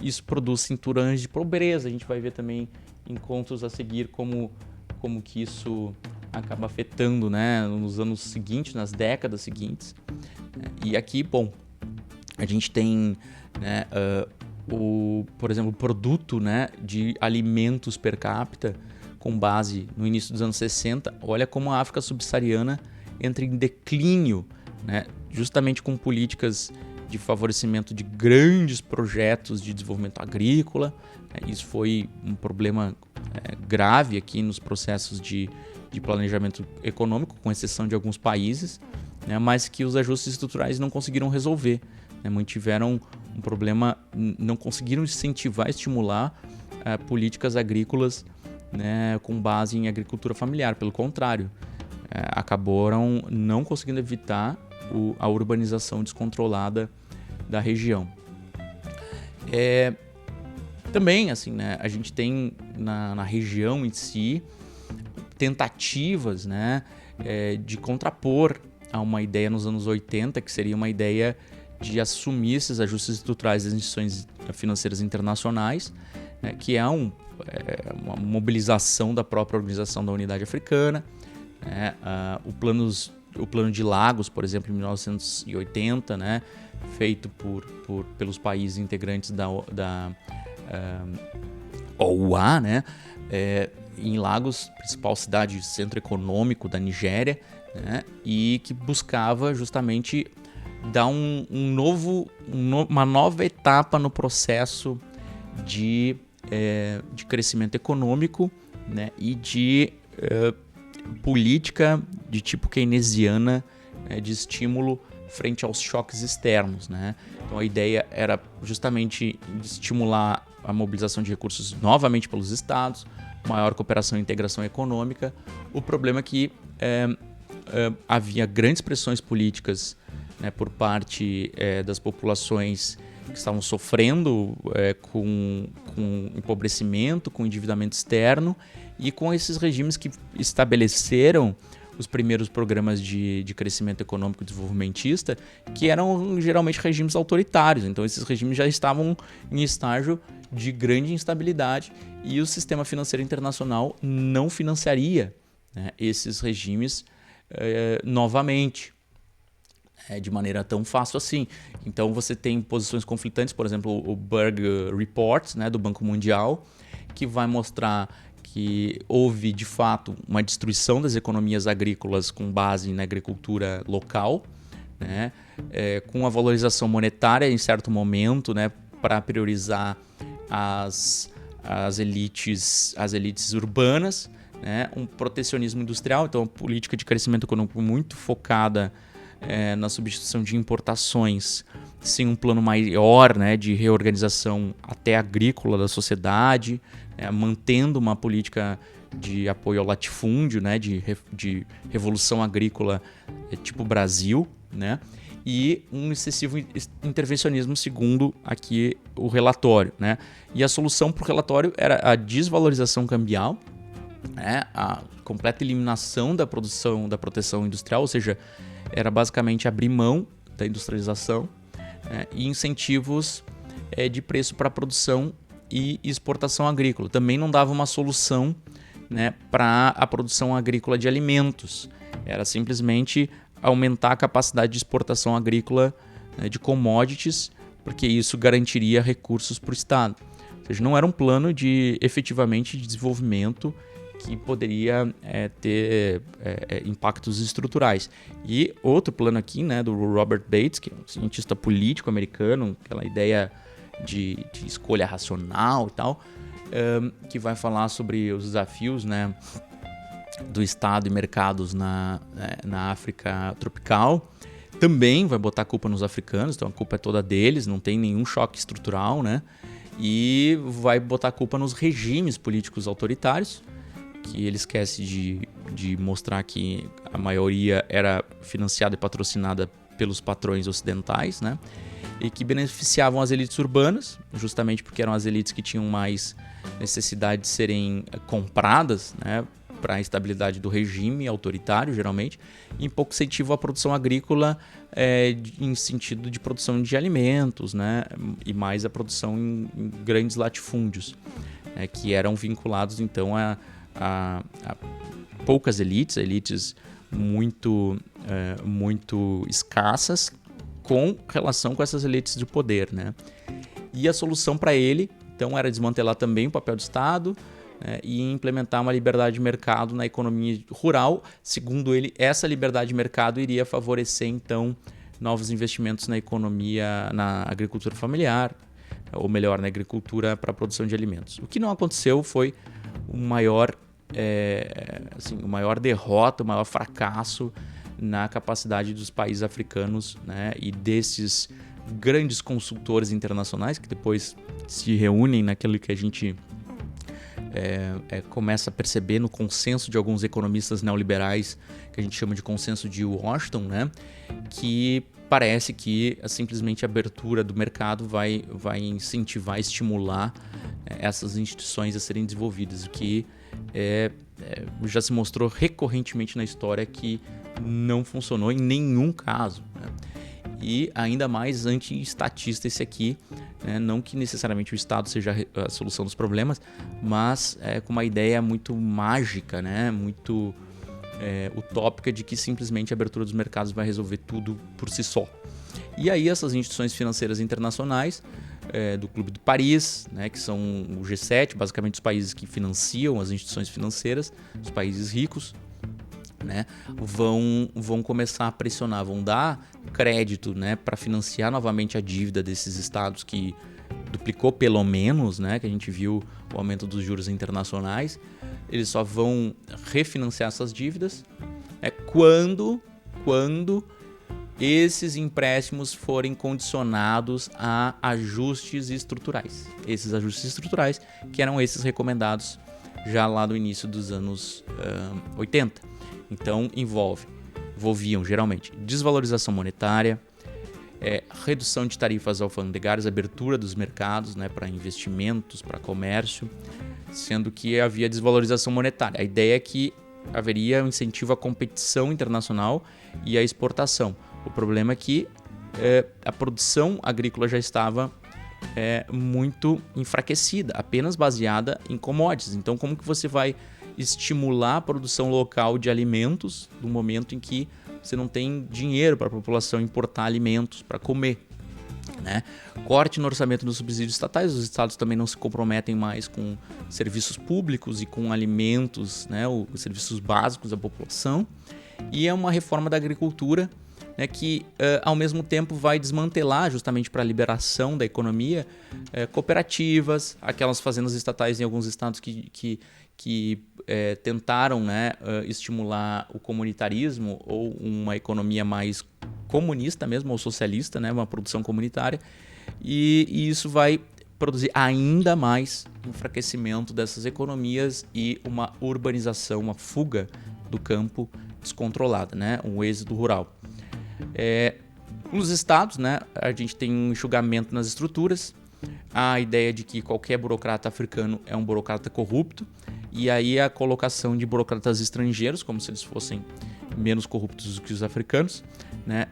isso produz cinturões de pobreza. A gente vai ver também em contos a seguir como que isso acaba afetando, né, nos anos seguintes, nas décadas seguintes. E aqui, bom, a gente tem, né, por exemplo, o produto, né, de alimentos per capita com base no início dos anos 60. Olha como a África subsaariana entra em declínio, né, justamente com políticas de favorecimento de grandes projetos de desenvolvimento agrícola. Isso foi um problema grave aqui nos processos de planejamento econômico, com exceção de alguns países, né, mas que os ajustes estruturais não conseguiram resolver, né, mantiveram um problema, não conseguiram incentivar, estimular políticas agrícolas, né, com base em agricultura familiar. Pelo contrário, acabaram não conseguindo evitar a urbanização descontrolada da região. Também, assim, né, a gente tem na região em si tentativas, né, de contrapor a uma ideia nos anos 80, que seria uma ideia de assumir esses ajustes estruturais das instituições financeiras internacionais, né, que é uma mobilização da própria Organização da Unidade Africana, né, o plano de Lagos, por exemplo, em 1980, né, feito pelos países integrantes da OUA, né, em Lagos, principal cidade, centro econômico da Nigéria, né, e que buscava justamente dar uma nova etapa no processo de crescimento econômico, né, e de política de tipo keynesiana, de estímulo frente aos choques externos, né? Então a ideia era justamente estimular a mobilização de recursos novamente pelos estados, maior cooperação e integração econômica. O problema é que havia grandes pressões políticas, né, por parte das populações que estavam sofrendo com empobrecimento, com endividamento externo, e com esses regimes que estabeleceram os primeiros programas de crescimento econômico desenvolvimentista, que eram geralmente regimes autoritários. Então esses regimes já estavam em estágio de grande instabilidade e o sistema financeiro internacional não financiaria, né, esses regimes novamente, de maneira tão fácil assim. Então você tem posições conflitantes, por exemplo, o Berg Report, né, do Banco Mundial, que vai mostrar que houve, de fato, uma destruição das economias agrícolas com base na agricultura local, né, com a valorização monetária em certo momento, né, para priorizar as elites urbanas, né, um protecionismo industrial, então uma política de crescimento econômico muito focada na substituição de importações, sem um plano maior, né, de reorganização até agrícola da sociedade, mantendo uma política de apoio ao latifúndio, né, de revolução agrícola tipo Brasil, né, e um excessivo intervencionismo, segundo aqui o relatório, né. E a solução para o relatório era a desvalorização cambial, né, a completa eliminação da proteção industrial, ou seja, era basicamente abrir mão da industrialização, né, e incentivos de preço para a produção e exportação agrícola. Também não dava uma solução, né, para a produção agrícola de alimentos. Era simplesmente aumentar a capacidade de exportação agrícola, né, de commodities, porque isso garantiria recursos para o Estado. Ou seja, não era um plano efetivamente de desenvolvimento que poderia ter impactos estruturais. E outro plano aqui, né, do Robert Bates, que é um cientista político americano, aquela ideia de escolha racional e tal, que vai falar sobre os desafios, né, do Estado e mercados na África tropical. Também vai botar a culpa nos africanos, então a culpa é toda deles, não tem nenhum choque estrutural, né? E vai botar a culpa nos regimes políticos autoritários, que ele esquece de mostrar que a maioria era financiada e patrocinada pelos patrões ocidentais, né? E que beneficiavam as elites urbanas, justamente porque eram as elites que tinham mais necessidade de serem compradas, né, para a estabilidade do regime autoritário, geralmente, e em pouco incentivo à produção agrícola em sentido de produção de alimentos, né, e mais a produção em grandes latifúndios, que eram vinculados, então, a poucas elites muito escassas, com relação com essas elites de poder, né? E a solução para ele, então, era desmantelar também o papel do Estado, e implementar uma liberdade de mercado na economia rural. Segundo ele, essa liberdade de mercado iria favorecer, então, novos investimentos na economia, na agricultura familiar, ou melhor, na agricultura para a produção de alimentos. O que não aconteceu foi o maior derrota, o maior fracasso na capacidade dos países africanos, né, e desses grandes consultores internacionais que depois se reúnem naquilo que a gente começa a perceber no consenso de alguns economistas neoliberais, que a gente chama de consenso de Washington, né, que parece que simplesmente a abertura do mercado vai incentivar, estimular essas instituições a serem desenvolvidas, o que já se mostrou recorrentemente na história que não funcionou em nenhum caso, né? E ainda mais anti-estatista esse aqui, né? Não que necessariamente o Estado seja a solução dos problemas, mas com uma ideia muito mágica, né? Muito utópica de que simplesmente a abertura dos mercados vai resolver tudo por si só. E aí essas instituições financeiras internacionais, do Clube de Paris, né, que são o G7, basicamente os países que financiam as instituições financeiras, os países ricos, né, vão começar a pressionar, vão dar crédito, né, para financiar novamente a dívida desses estados que duplicou pelo menos, né, que a gente viu o aumento dos juros internacionais. Eles só vão refinanciar essas dívidas quando esses empréstimos forem condicionados a ajustes estruturais. Esses ajustes estruturais que eram esses recomendados já lá no início dos anos 80. Então envolviam geralmente desvalorização monetária, redução de tarifas alfandegárias, abertura dos mercados, né, para investimentos, para comércio, sendo que havia desvalorização monetária. A ideia é que haveria um incentivo à competição internacional e à exportação. O problema é que a produção agrícola já estava muito enfraquecida, apenas baseada em commodities. Então, como que você vai estimular a produção local de alimentos no momento em que você não tem dinheiro para a população importar alimentos para comer, né? Corte no orçamento dos subsídios estatais, os estados também não se comprometem mais com serviços públicos e com alimentos, né, os serviços básicos da população. E é uma reforma da agricultura, né, que ao mesmo tempo vai desmantelar, justamente para a liberação da economia, cooperativas, aquelas fazendas estatais em alguns estados que tentaram, né, estimular o comunitarismo ou uma economia mais comunista mesmo, ou socialista, né, uma produção comunitária, e isso vai produzir ainda mais enfraquecimento dessas economias e uma urbanização, uma fuga do campo descontrolada, né, um êxodo rural. Nos estados, né, a gente tem um enxugamento nas estruturas, a ideia de que qualquer burocrata africano é um burocrata corrupto, e aí a colocação de burocratas estrangeiros, como se eles fossem menos corruptos do que os africanos, né,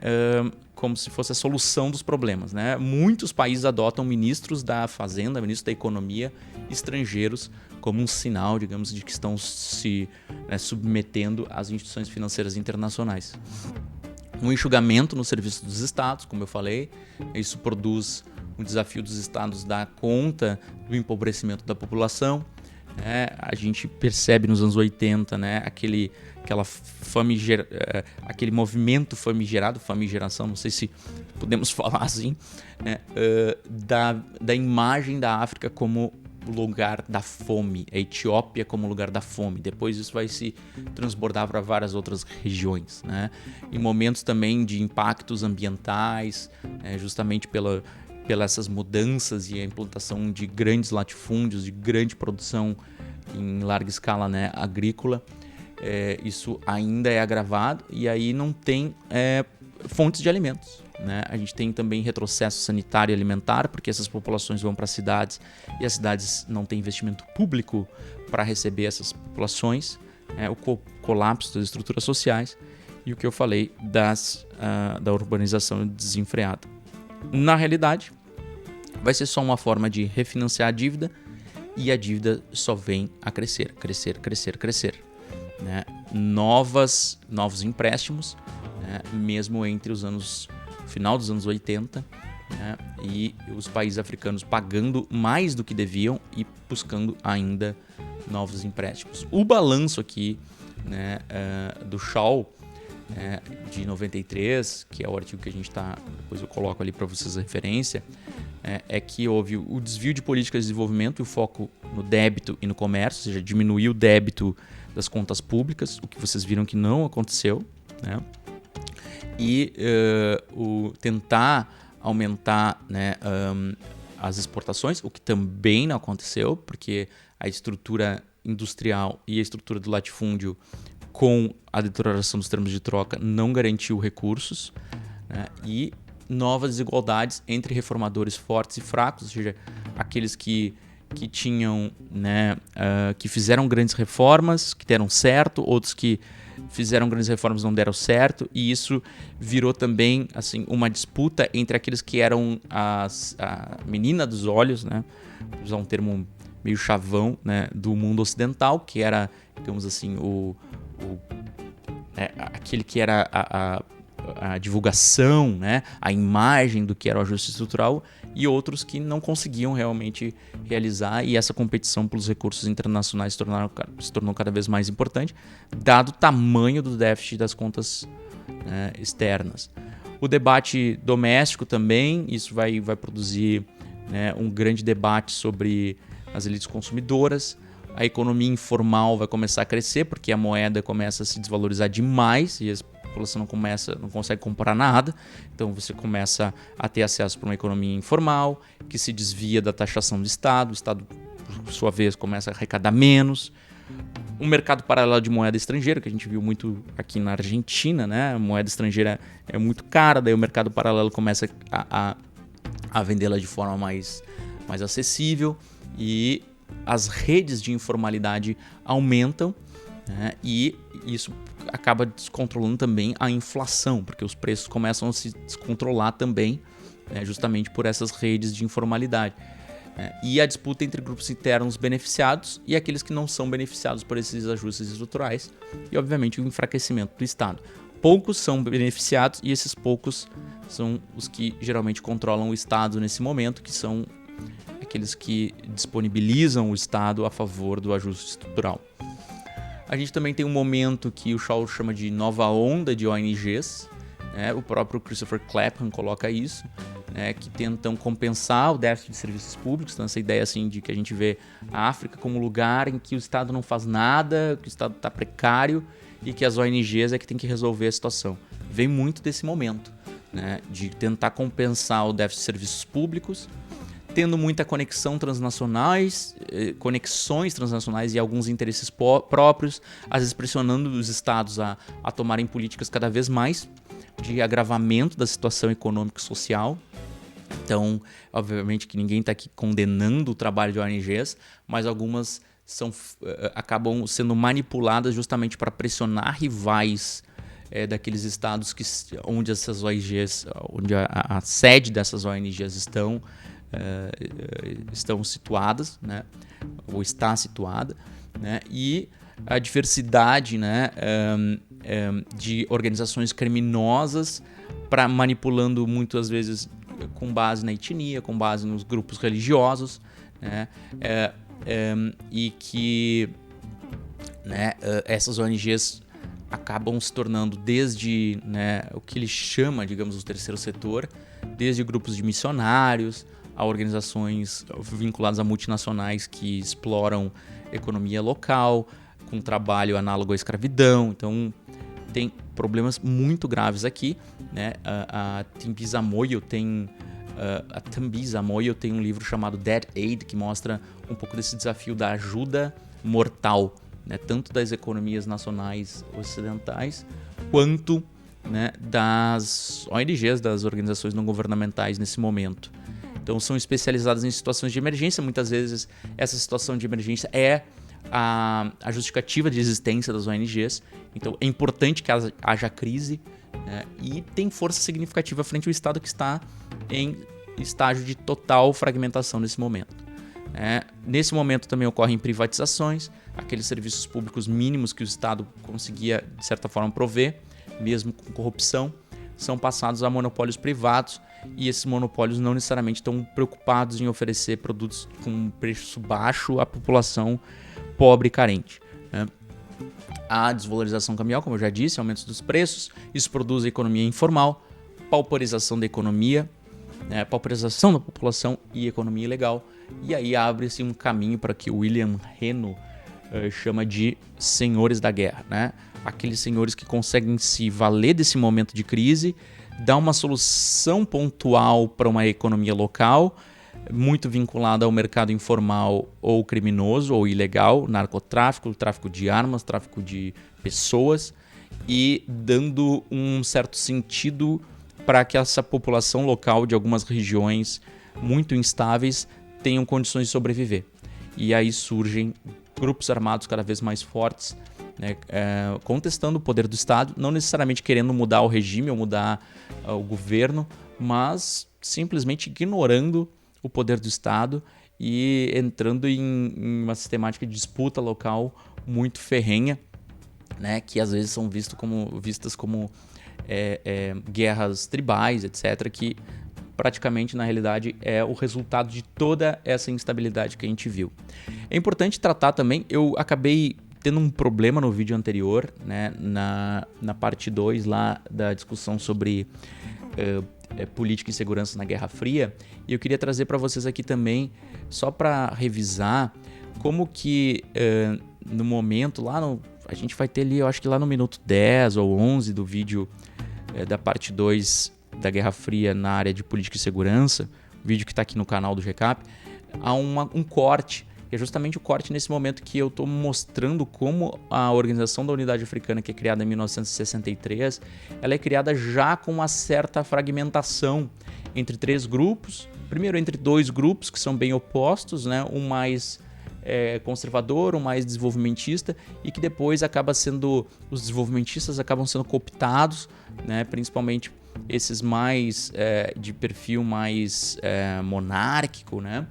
como se fosse a solução dos problemas, né? Muitos países adotam ministros da fazenda, ministros da economia estrangeiros como um sinal, digamos, de que estão se submetendo às instituições financeiras internacionais. Um enxugamento no serviço dos estados, como eu falei, isso produz um desafio dos estados dar conta do empobrecimento da população, né? A gente percebe nos anos 80, né? Aquele movimento famigeração, não sei se podemos falar assim, né? Da imagem da África como o lugar da fome, a Etiópia como lugar da fome. Depois isso vai se transbordar para várias outras regiões, né? Em momentos também de impactos ambientais, justamente pelas essas mudanças e a implantação de grandes latifúndios, de grande produção em larga escala, né, agrícola. Isso ainda é agravado e aí não tem fontes de alimentos, né? A gente tem também retrocesso sanitário e alimentar, porque essas populações vão para as cidades e as cidades não têm investimento público para receber essas populações, o colapso das estruturas sociais e o que eu falei da urbanização desenfreada. Na realidade, vai ser só uma forma de refinanciar a dívida e a dívida só vem a crescer, né? Novos empréstimos, né? Mesmo entre final dos anos 80, né? E os países africanos pagando mais do que deviam e buscando ainda novos empréstimos. O balanço aqui, né, do Shaw, de 93, que é o artigo que a gente está, depois eu coloco ali para vocês a referência, é que houve o desvio de políticas de desenvolvimento e o foco no débito e no comércio, ou seja, diminuiu o débito das contas públicas, o que vocês viram que não aconteceu, né? E o tentar aumentar, né, as exportações, o que também não aconteceu, porque a estrutura industrial e a estrutura do latifúndio com a deterioração dos termos de troca não garantiu recursos, né? E novas desigualdades entre reformadores fortes e fracos, ou seja, aqueles que tinham, né, que fizeram grandes reformas, que deram certo, outros que fizeram grandes reformas e não deram certo, e isso virou também assim uma disputa entre aqueles que eram a menina dos olhos, né, vou usar um termo meio chavão, né, do mundo ocidental, que era, digamos assim, aquele que era a divulgação, né, a imagem do que era o ajuste estrutural, e outros que não conseguiam realmente realizar, e essa competição pelos recursos internacionais se tornou cada vez mais importante, dado o tamanho do déficit das contas, né, externas. O debate doméstico também, isso vai produzir, né, um grande debate sobre as elites consumidoras. A economia informal vai começar a crescer, porque a moeda começa a se desvalorizar demais e a população não consegue comprar nada. Então você começa a ter acesso para uma economia informal, que se desvia da taxação do Estado. O Estado, por sua vez, começa a arrecadar menos. Um mercado paralelo de moeda estrangeira, que a gente viu muito aqui na Argentina, né? A moeda estrangeira é muito cara, daí o mercado paralelo começa a vendê-la de forma mais acessível, e as redes de informalidade aumentam, né? E isso acaba descontrolando também a inflação, porque os preços começam a se descontrolar também, né? Justamente por essas redes de informalidade. E a disputa entre grupos internos beneficiados e aqueles que não são beneficiados por esses ajustes estruturais, e obviamente o enfraquecimento do Estado. Poucos são beneficiados e esses poucos são os que geralmente controlam o Estado nesse momento, que são aqueles que disponibilizam o Estado a favor do ajuste estrutural. A gente também tem um momento que o Shaw chama de nova onda de ONGs, né? O próprio Christopher Clapham coloca isso, né? Que tentam compensar o déficit de serviços públicos. Então essa ideia assim, de que a gente vê a África como um lugar em que o Estado não faz nada, que o Estado está precário e que as ONGs é que tem que resolver a situação. Vem muito desse momento, né? De tentar compensar o déficit de serviços públicos, tendo muita conexões transnacionais e alguns interesses próprios, às vezes pressionando os estados a tomarem políticas cada vez mais de agravamento da situação econômica e social. Então, obviamente que ninguém está aqui condenando o trabalho de ONGs, mas algumas acabam sendo manipuladas justamente para pressionar rivais daqueles estados onde essas ONGs, onde a sede dessas ONGs estão situadas, né, ou está situada, né, e a diversidade, né, de organizações criminosas manipulando muitas vezes com base na etnia, com base nos grupos religiosos, né, e que, né, essas ONGs acabam se tornando desde, né, o que ele chama, digamos, o terceiro setor, desde grupos de missionários a organizações vinculadas a multinacionais que exploram economia local, com trabalho análogo à escravidão. Então, tem problemas muito graves aqui, né? A Tembisa Moyo tem um livro chamado Dead Aid, que mostra um pouco desse desafio da ajuda mortal, né? Tanto das economias nacionais ocidentais, quanto, né, das ONGs, das organizações não governamentais nesse momento. Então, são especializadas em situações de emergência. Muitas vezes, essa situação de emergência é a justificativa de existência das ONGs. Então, é importante que haja crise, né? E tem força significativa frente ao Estado, que está em estágio de total fragmentação nesse momento. Nesse momento também ocorrem privatizações, aqueles serviços públicos mínimos que o Estado conseguia, de certa forma, prover, mesmo com corrupção, são passados a monopólios privados, e esses monopólios não necessariamente estão preocupados em oferecer produtos com preço baixo à população pobre e carente, né? A desvalorização cambial, como eu já disse, aumentos dos preços, isso produz a economia informal, pauperização da economia, né, pauperização da população e economia ilegal, e aí abre-se um caminho para que William Reno chama de senhores da guerra, né? Aqueles senhores que conseguem se valer desse momento de crise, dar uma solução pontual para uma economia local, muito vinculada ao mercado informal ou criminoso ou ilegal, narcotráfico, tráfico de armas, tráfico de pessoas, e dando um certo sentido para que essa população local de algumas regiões muito instáveis tenham condições de sobreviver. E aí surgem grupos armados cada vez mais fortes, né, contestando o poder do Estado, não necessariamente querendo mudar o regime ou mudar o governo, mas simplesmente ignorando o poder do Estado e entrando em uma sistemática de disputa local muito ferrenha, né, que às vezes são vistas como guerras tribais, etc., que praticamente, na realidade, é o resultado de toda essa instabilidade que a gente viu. É importante tratar também, eu acabei tendo um problema no vídeo anterior, né, na parte 2 lá da discussão sobre política e segurança na Guerra Fria, e eu queria trazer para vocês aqui também, só para revisar, como que no momento, a gente vai ter ali, eu acho que lá no minuto 10 ou 11 do vídeo da parte 2 da Guerra Fria na área de política e segurança, vídeo que está aqui no canal do GCAP, há um corte, que é justamente o corte nesse momento que eu estou mostrando como a Organização da Unidade Africana, que é criada em 1963, ela é criada já com uma certa fragmentação entre três grupos. Primeiro, entre dois grupos que são bem opostos, né? Um mais conservador, um mais desenvolvimentista, e que depois os desenvolvimentistas acabam sendo cooptados, né? Principalmente esses mais de perfil mais monárquico, né?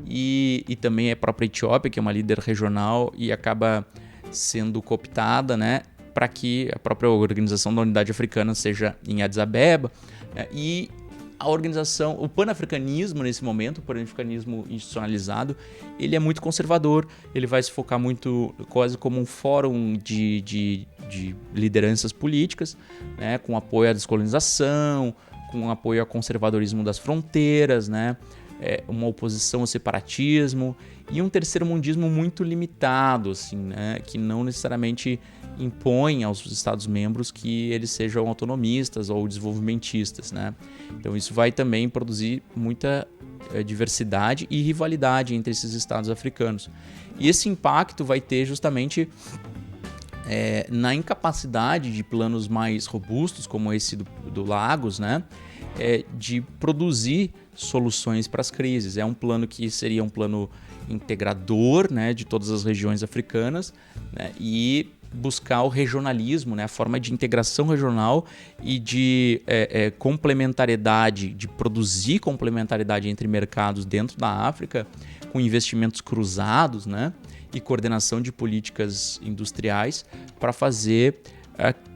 E também a própria Etiópia, que é uma líder regional e acaba sendo cooptada, né, para que a própria Organização da Unidade Africana seja em Addis Abeba, e a organização, o panafricanismo nesse momento, o panafricanismo institucionalizado, ele é muito conservador, ele vai se focar muito quase como um fórum de lideranças políticas, né, com apoio à descolonização, com apoio ao conservadorismo das fronteiras, né, uma oposição ao separatismo e um terceiro-mundismo muito limitado, assim, né, que não necessariamente impõe aos Estados-membros que eles sejam autonomistas ou desenvolvimentistas, né? Então isso vai também produzir muita diversidade e rivalidade entre esses Estados africanos. E esse impacto vai ter justamente na incapacidade de planos mais robustos, como esse do Lagos, né, de produzir soluções para as crises. É um plano que seria um plano integrador, né, de todas as regiões africanas, né, e buscar o regionalismo, né, a forma de integração regional e de complementariedade, de produzir complementariedade entre mercados dentro da África, com investimentos cruzados, né, e coordenação de políticas industriais para fazer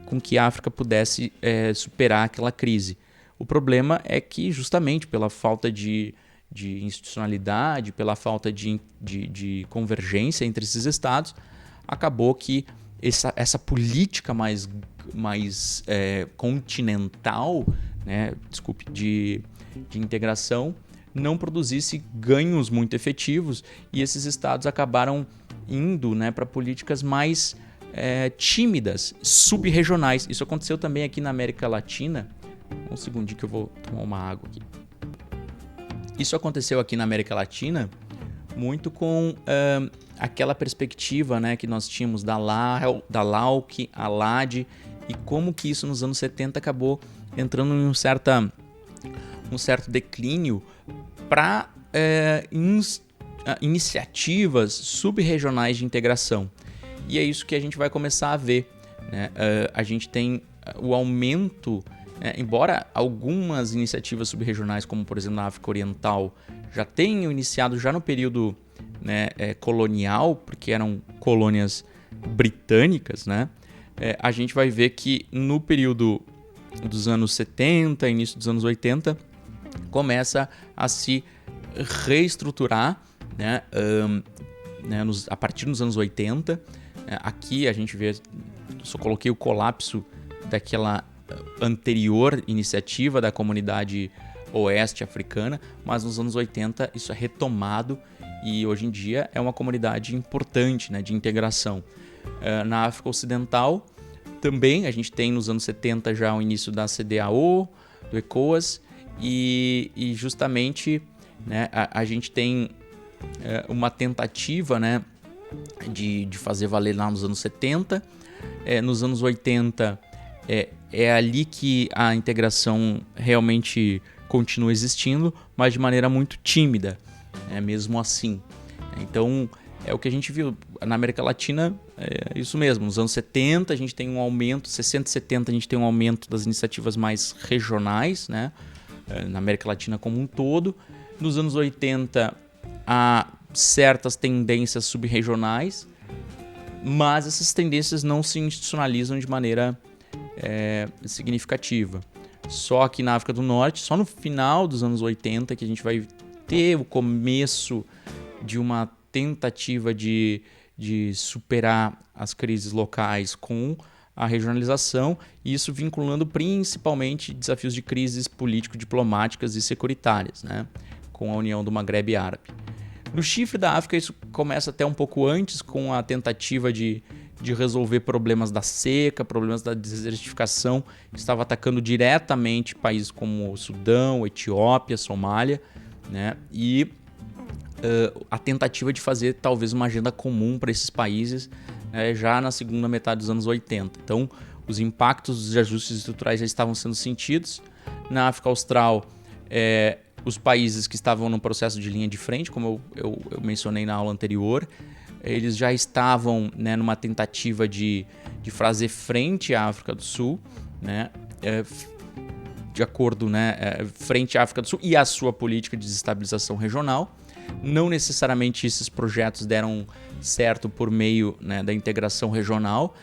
com que a África pudesse superar aquela crise. O problema é que, justamente pela falta de de institucionalidade, pela falta de convergência entre esses estados, acabou que essa política mais continental, né, de integração, não produzisse ganhos muito efetivos, e esses estados acabaram indo, né, para políticas mais tímidas, subregionais. Isso aconteceu também aqui na América Latina. Um segundinho que eu vou tomar uma água aqui. Isso aconteceu aqui na América Latina muito com aquela perspectiva, né, que nós tínhamos da LAUC, a LAD, e como que isso nos anos 70 acabou entrando em um certo declínio para iniciativas subregionais de integração. E é isso que a gente vai começar a ver, né? A gente tem o aumento, embora algumas iniciativas subregionais, como por exemplo na África Oriental, já tenham iniciado já no período, né, colonial, porque eram colônias britânicas, né? A gente vai ver que no período dos anos 70, início dos anos 80, começa a se reestruturar, né, a partir dos anos 80. Aqui a gente vê, só coloquei o colapso daquela anterior iniciativa da comunidade oeste africana, mas nos anos 80 isso é retomado e hoje em dia é uma comunidade importante, né, de integração. Na África Ocidental também a gente tem nos anos 70 já o início da CEDEAO, do ECOWAS, e justamente, né, a gente tem uma tentativa, né, de fazer valer lá nos anos 70. Nos anos 80 é ali que a integração realmente continua existindo, mas de maneira muito tímida, mesmo assim. Então, é o que a gente viu na América Latina, é isso mesmo. Nos anos 70 a gente tem um aumento, 60 e 70 a gente tem um aumento das iniciativas mais regionais, né, na América Latina como um todo. Nos anos 80 há certas tendências subregionais, mas essas tendências não se institucionalizam de maneira significativa. Só aqui na África do Norte, só no final dos anos 80 que a gente vai ter o começo de uma tentativa de superar as crises locais com a regionalização, e isso vinculando principalmente desafios de crises político-diplomáticas e securitárias, né, com a União do Maghreb Árabe. No Chifre da África isso começa até um pouco antes, com a tentativa de resolver problemas da seca, problemas da desertificação, que estava atacando diretamente países como o Sudão, Etiópia, Somália, né? E a tentativa de fazer talvez uma agenda comum para esses países, já na segunda metade dos anos 80. Então, os impactos dos ajustes estruturais já estavam sendo sentidos. Na África Austral, os países que estavam no processo de linha de frente, como eu mencionei na aula anterior, eles já estavam, né, numa tentativa de fazer frente à África do Sul, né, de acordo, né, frente à África do Sul e à sua política de desestabilização regional. Não necessariamente esses projetos deram certo por meio, né, da integração regional.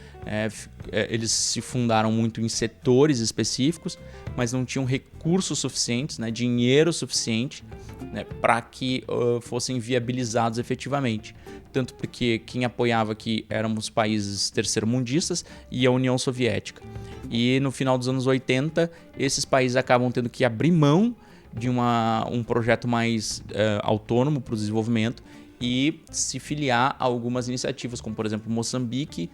Eles se fundaram muito em setores específicos, mas não tinham recursos suficientes, né, dinheiro suficiente, né, para que fossem viabilizados efetivamente. Tanto porque quem apoiava aqui eram os países terceiro-mundistas e a União Soviética. E no final dos anos 80, esses países acabam tendo que abrir mão de um projeto mais autônomo para o desenvolvimento e se filiar a algumas iniciativas, como por exemplo Moçambique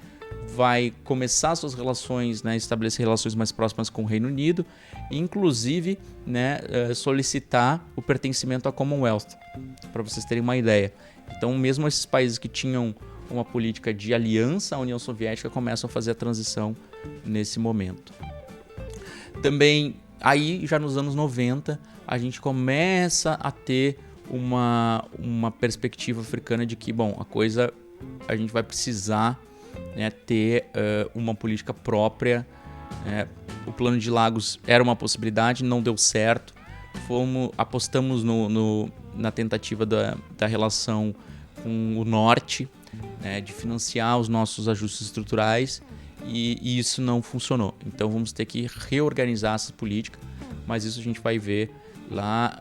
vai começar suas relações, né, estabelecer relações mais próximas com o Reino Unido, e inclusive, né, solicitar o pertencimento à Commonwealth, para vocês terem uma ideia. Então, mesmo esses países que tinham uma política de aliança à União Soviética começam a fazer a transição nesse momento. Também, aí já nos anos 90, a gente começa a ter uma perspectiva africana de que, bom, a gente vai precisar, né, ter uma política própria. O Plano de Lagos era uma possibilidade, não deu certo. Apostamos na tentativa da relação com o Norte, né, de financiar os nossos ajustes estruturais, e isso não funcionou. Então vamos ter que reorganizar essa política, mas isso a gente vai ver lá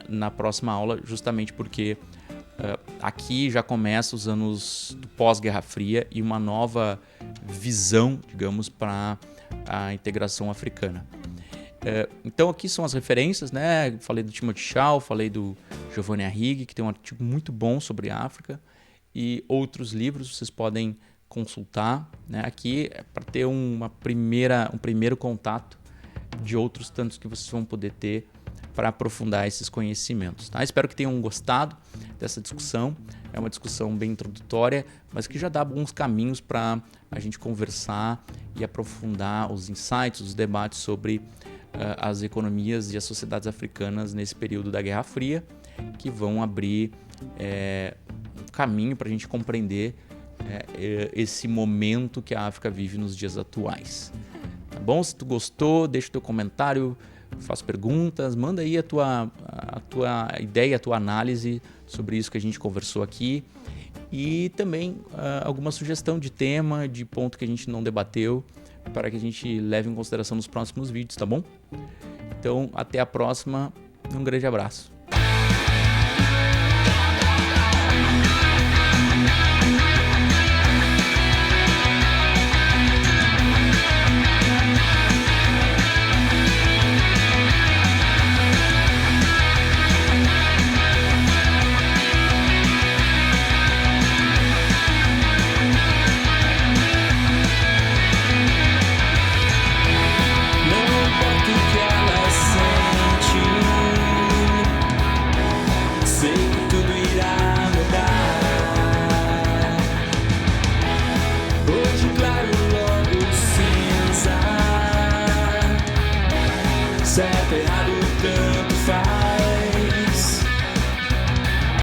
na próxima aula, justamente porque aqui já começa os anos do pós-Guerra Fria e uma nova visão, digamos, para a integração africana. Então aqui são as referências, né? Falei do Timothy Shao, falei do Giovanni Arrighi, que tem um artigo muito bom sobre a África, e outros livros vocês podem consultar, né? Aqui é para ter um primeiro contato de outros tantos que vocês vão poder ter para aprofundar esses conhecimentos. Tá? Espero que tenham gostado dessa discussão. É uma discussão bem introdutória, mas que já dá bons caminhos para a gente conversar e aprofundar os insights, os debates sobre as economias e as sociedades africanas nesse período da Guerra Fria, que vão abrir um caminho para a gente compreender esse momento que a África vive nos dias atuais. Tá bom? Se tu gostou, deixa o teu comentário, faz perguntas, manda aí a tua ideia, a tua análise sobre isso que a gente conversou aqui e também alguma sugestão de tema, de ponto que a gente não debateu, para que a gente leve em consideração nos próximos vídeos, tá bom? Então, até a próxima, um grande abraço.